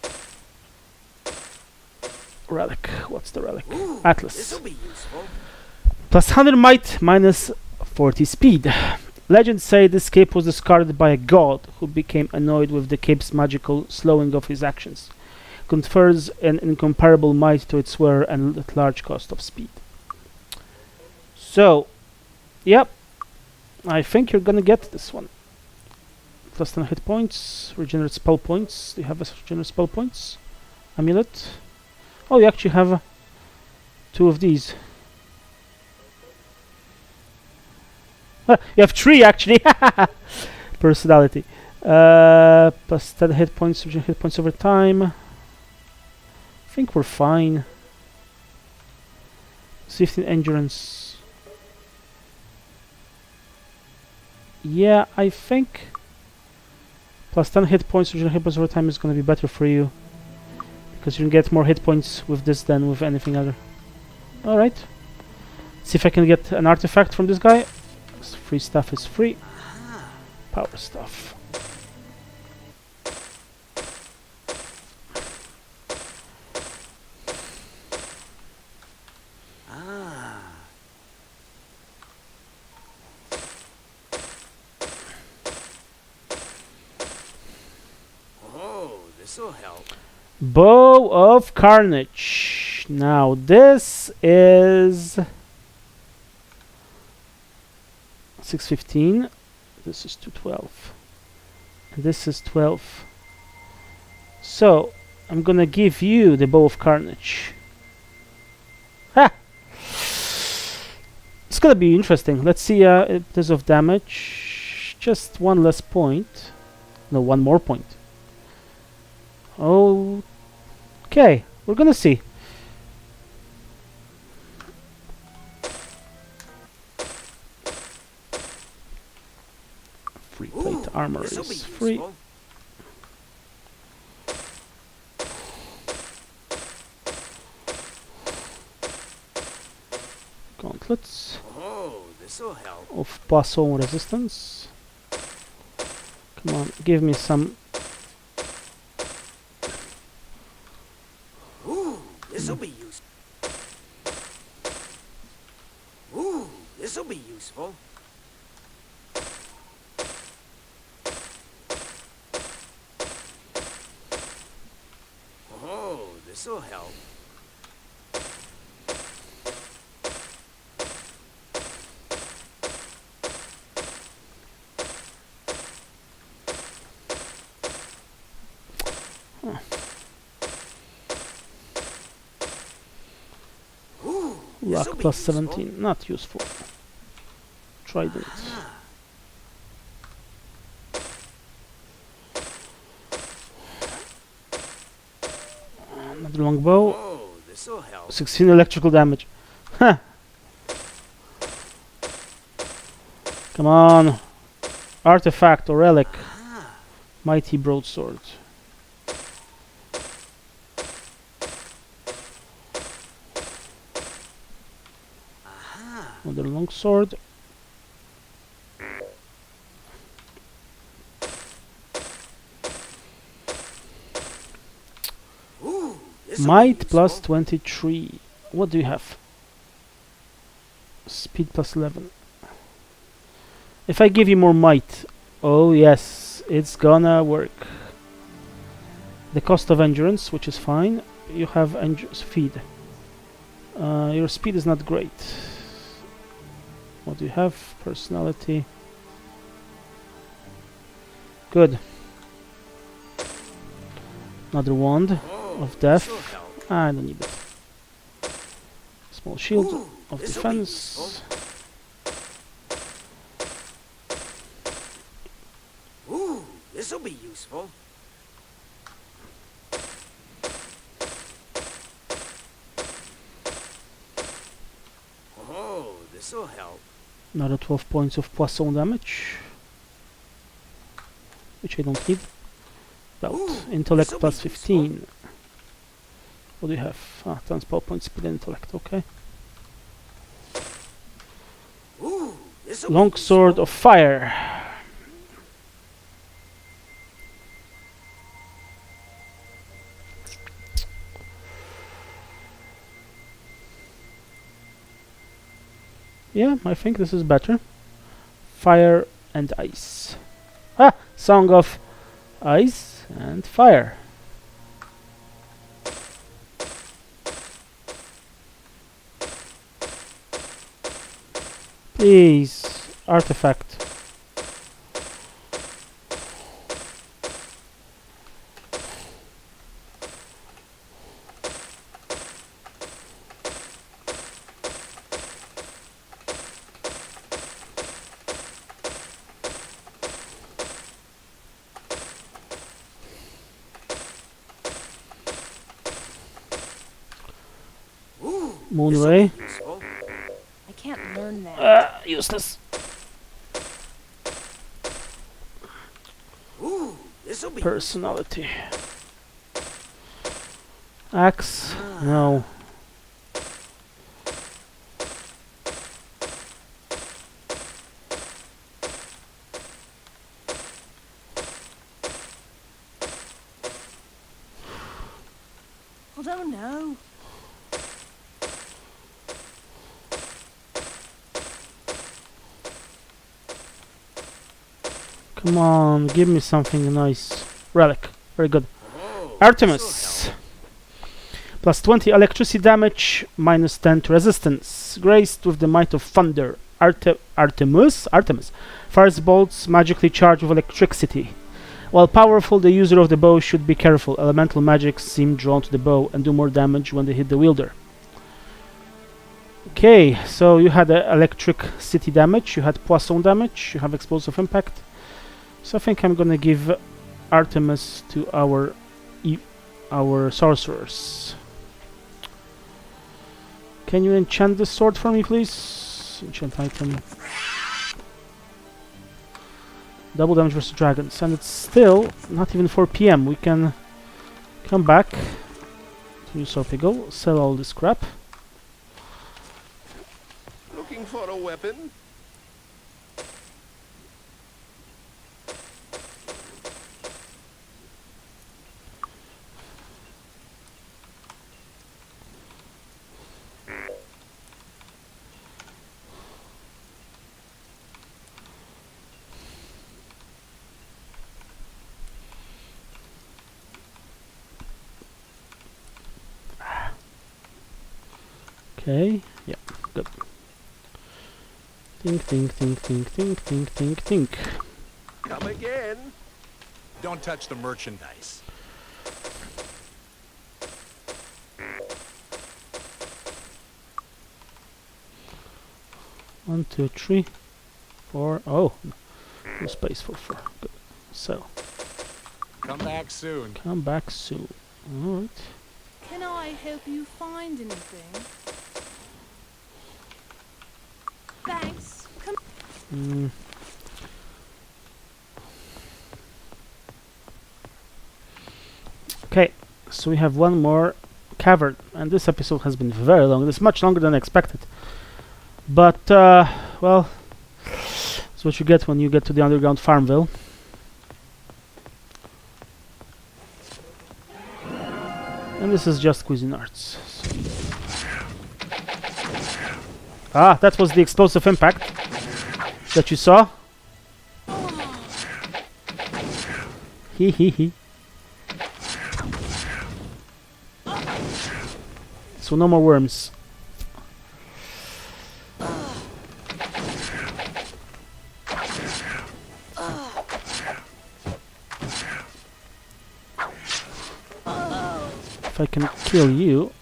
A: Relic. What's the relic?
D: Ooh,
A: Atlas.
D: this'll be useful.
A: Plus 100 might, minus 40 speed. Legends say this cape was discarded by a god who became annoyed with the cape's magical slowing of his actions. Confers an incomparable might to its wearer and at large cost of speed. So, yep, I think you're gonna get this one. Plus 10 hit points, regenerate spell points. Do you have a regenerate spell points? Amulet. Oh, you actually have 2 of these. You have 3 actually. Personality. Plus 10 hit points, hit points over time. I think we're fine. 15 endurance. Yeah, I think plus 10 hit points, hit points over time is going to be better for you. Because you can get more hit points with this than with anything other. Alright. See if I can get an artifact from this guy. Free stuff is free. Power stuff.
D: Ah. Oh, this'll help.
A: Bow of Carnage. Now this is 615. This is 212. And this is 12. So I'm gonna give you the Bow of Carnage. Ha! It's gonna be interesting. Let's see if there's of damage. Just one less point. No, one more point. Okay, we're gonna see. Free plate armor
D: This'll
A: is
D: be
A: free.
D: useful.
A: Gauntlets
D: Oh, this'll help.
A: of poisson resistance. Come on, give me some.
D: Ooh, this'll be useful. Ooh, this'll be useful. Oh, this'll help. Ooh,
A: Luck
D: this'll be
A: plus
D: useful.
A: 17, not useful. Trident. Another longbow.
D: Oh, this'll help.
A: 16 electrical damage. Huh. Come on. Artifact or relic.
D: Ah,
A: Mighty broadsword.
D: aha.
A: Another longsword.
D: Ooh, this'll be
A: Might plus
D: useful.
A: 23. What do you have? Speed plus 11. If I give you more might, oh yes, it's gonna work. The cost of endurance, which is fine. You have speed. Your speed is not great. What do you have? Personality. Good. Another wand
D: Oh,
A: of death.
D: this'll help.
A: I don't need it. Small shield
D: Ooh,
A: of
D: this'll be
A: defense.
D: useful. Ooh, this'll be useful. Oh, this'll help.
A: Another 12 points of poisson damage, which I don't need. Belt.
D: Ooh,
A: Intellect
D: this'll
A: plus
D: be useful.
A: 15. What do you have? Ah, transport point, speed, and intellect. Okay.
D: Ooh, this'll be
A: Long sword
D: useful.
A: of fire. Yeah, I think this is better. Fire and ice. Ah! Song of ice and fire. Please, artifact.
D: Ooh,
A: Moonray.
D: this'll be useful.
C: I can't learn that.
A: Useless.
D: Ooh, this'll be
A: Personality. Axe. No.
C: I don't know.
A: Come on, give me something nice. Relic. Very good.
D: Oh,
A: Artemis. Plus 20 electricity damage, minus 10 to resistance. Graced with the might of thunder. Artemis fires bolts magically charged with electricity. While powerful, the user of the bow should be careful. Elemental magics seem drawn to the bow and do more damage when they hit the wielder. Okay, so you had electricity damage, you had poisson damage, you have explosive impact. So I think I'm gonna give Artemis to our sorcerers. Can you enchant this sword for me, please? Enchant item. Double damage versus dragons, and it's still not even 4 PM. We can come back to New Sorpigal, sell all this crap.
F: Looking for a weapon?
A: Okay, yeah, good. Think, think, think, think, think, think, think, think.
F: Come again?
E: Don't touch the merchandise.
A: One, two, three, four. Oh, no space for 4. Good. So,
E: Come back soon.
A: come back soon. Alright.
C: Can I help you find anything? Thanks. Come.
A: Mm. Okay, so we have one more cavern, and this episode has been very long. It's much longer than I expected. But, well, that's what you get when you get to the underground Farmville. And this is just Cuisinarts. Ah, that was the explosive impact that you saw. Hee hee hee. So no more worms. I can kill you.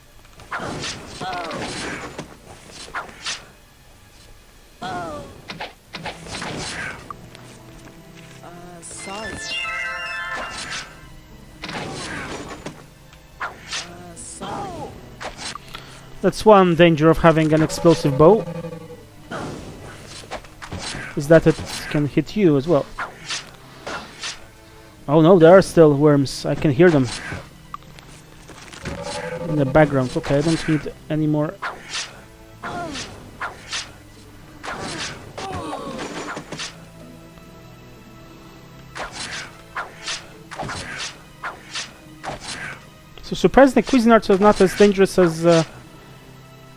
C: Sorry. Sorry.
A: That's one danger of having an explosive bow, is that it can hit you as well. Oh no, there are still worms. I can hear them in the background. Okay, I don't need any more. So surprisingly, Cuisinarts are not as dangerous as the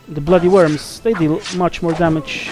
A: bloody worms. They deal much more damage.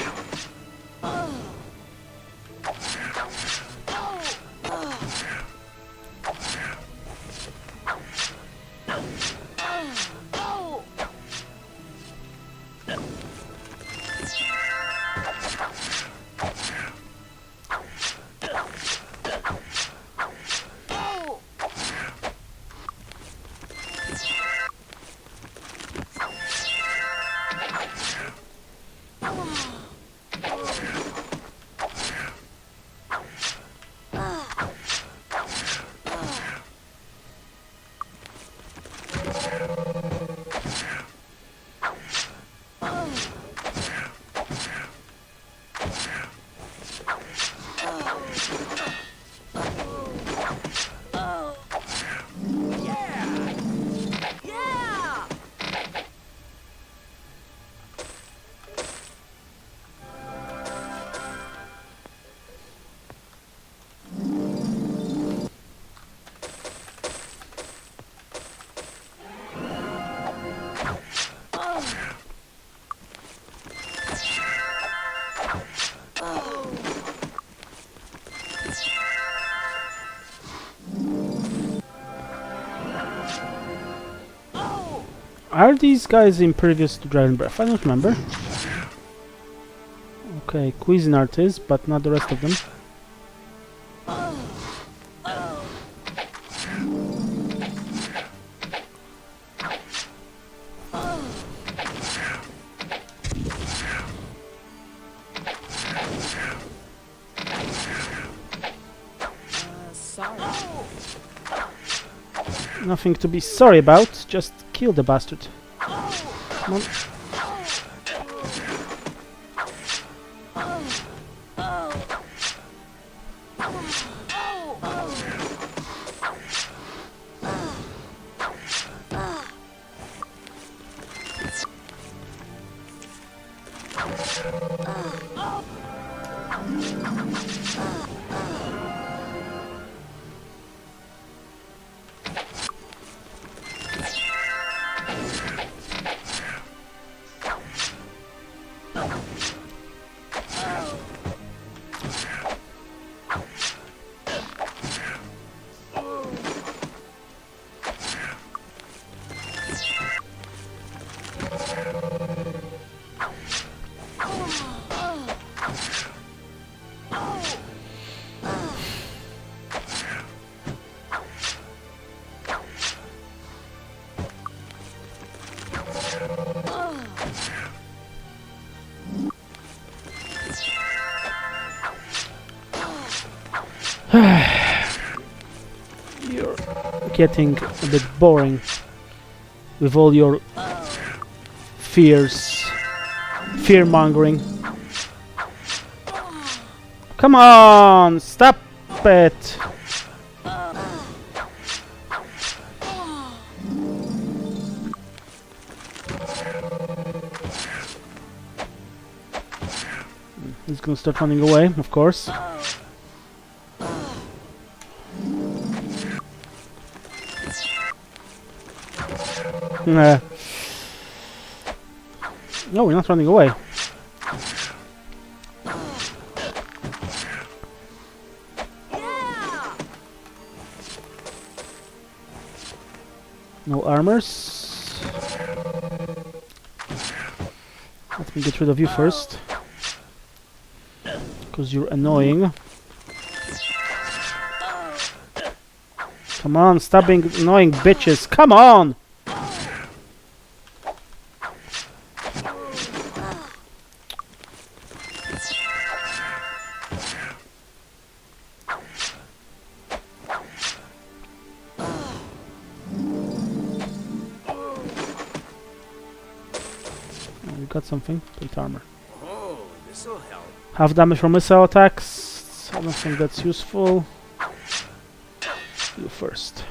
A: Are these guys impervious to Dragon Breath? I don't remember. Okay, Cuisinart is, but not the rest of them.
C: Sorry.
A: Nothing to be sorry about, just kill the bastard. Come on. You're getting a bit boring with all your fear-mongering. Come on, stop it! He's gonna start running away, of course. No, we're not running away. No armors. Let me get rid of you first, because you're annoying. Come on, stop being annoying bitches. Come on! got something. Plate armor.
D: Oh, this'll help.
A: Half damage from missile attacks. I don't think that's useful. You first.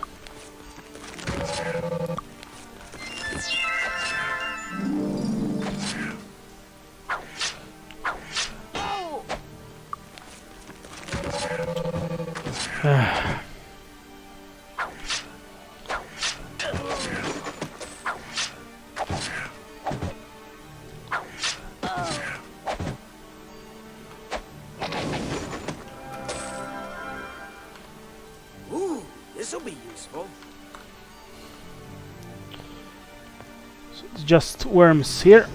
D: Ooh, this'll be useful.
A: So it's just worms here.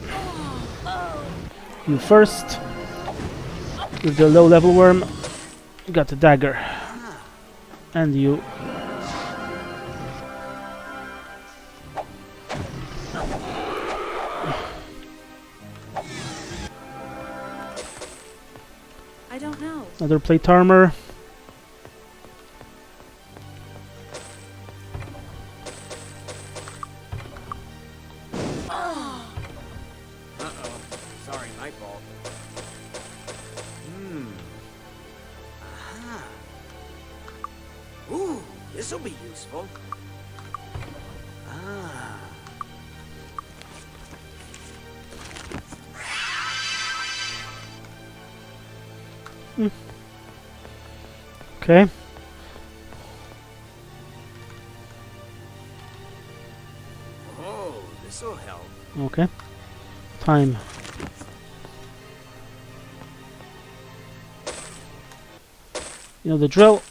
A: You first. With the low level worm, you got the dagger. And you.
C: I don't know.
A: Another plate armor.
D: Uh-oh. Sorry, my fault. Aha. Ooh, this'll be useful. Ah.
A: Okay.
D: Oh, this'll help.
A: Okay. Time. You know the drill.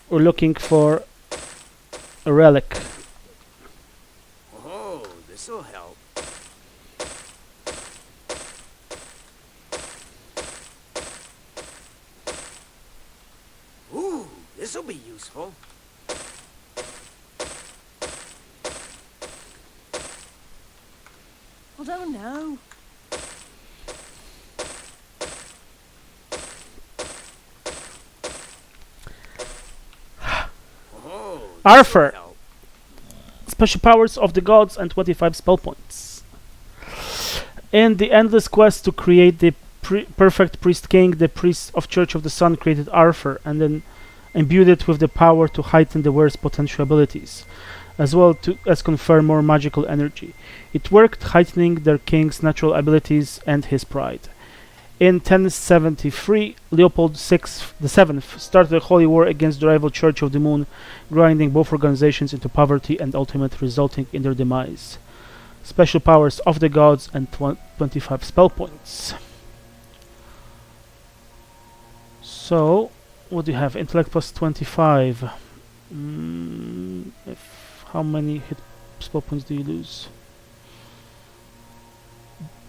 A: We're looking for a relic.
D: Oh, this'll help. Ooh, this'll be useful.
C: I don't know.
D: Oh,
A: Arthur.
D: this'll help.
A: Special powers of the gods and 25 spell points. In the endless quest to create the perfect priest king, the priest of Church of the Sun created Arthur and then imbued it with the power to heighten the wearer's potential abilities, as well as confer more magical energy. It worked, heightening their king's natural abilities and his pride. In 1073, Leopold VII started a holy war against the rival Church of the Moon, grinding both organizations into poverty and ultimately resulting in their demise. Special powers of the gods and 25 spell points. So, what do you have? Intellect plus 25. How many hit spell points do you lose?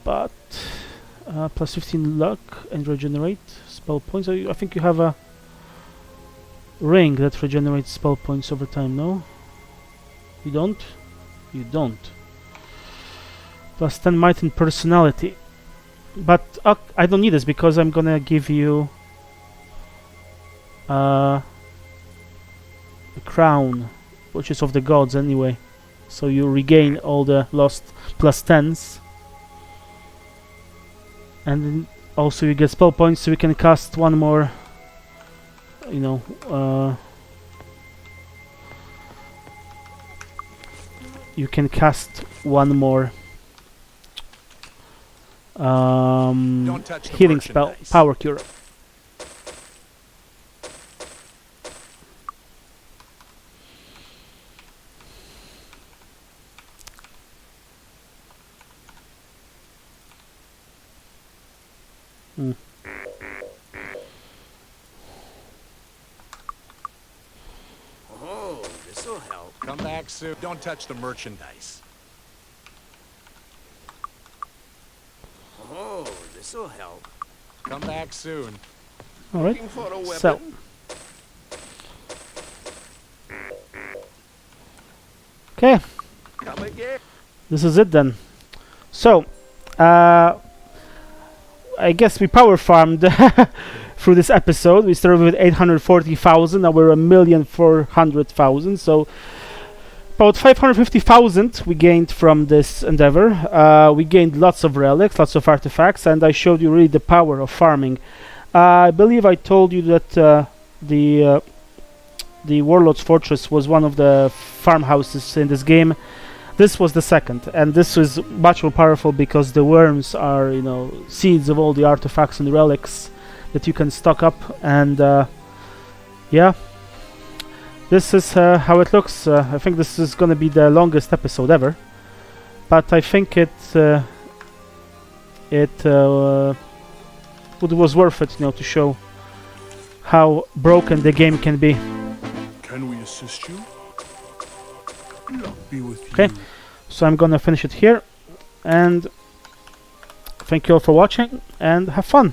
A: But plus 15 luck and regenerate spell points. I think you have a ring that regenerates spell points over time, no? You don't? You don't. Plus 10 might and personality. But I don't need this because I'm gonna give you a crown, which is of the gods anyway. So you regain all the lost plus 10s. And then also you get spell points, so you can cast one more, you know, you can cast one more
E: Don't touch the
A: healing spell,
E: merchandise.
A: Power Cure.
D: Oh, this'll help.
E: Come back soon. Don't touch the merchandise.
D: Oh, this'll help.
E: Come back soon.
A: Alright,
F: Looking for a weapon?
A: so okay,
F: Come again.
A: this is it then. So, I guess we power farmed through this episode. We started with 840,000, now we're 1,400,000. So About 550,000 we gained from this endeavor. We gained lots of relics, lots of artifacts, and I showed you really the power of farming. I believe I told you that the Warlord's Fortress was one of the farmhouses in this game. This was the second, and this is much more powerful because the worms are, you know, seeds of all the artifacts and relics that you can stock up, and yeah. This is how it looks. I think this is gonna be the longest episode ever, but I think it was worth it, you know, to show how broken the game can be.
B: Can we assist you? Luck be with
A: Okay,
B: you.
A: so I'm gonna finish it here, and thank you all for watching, and have fun.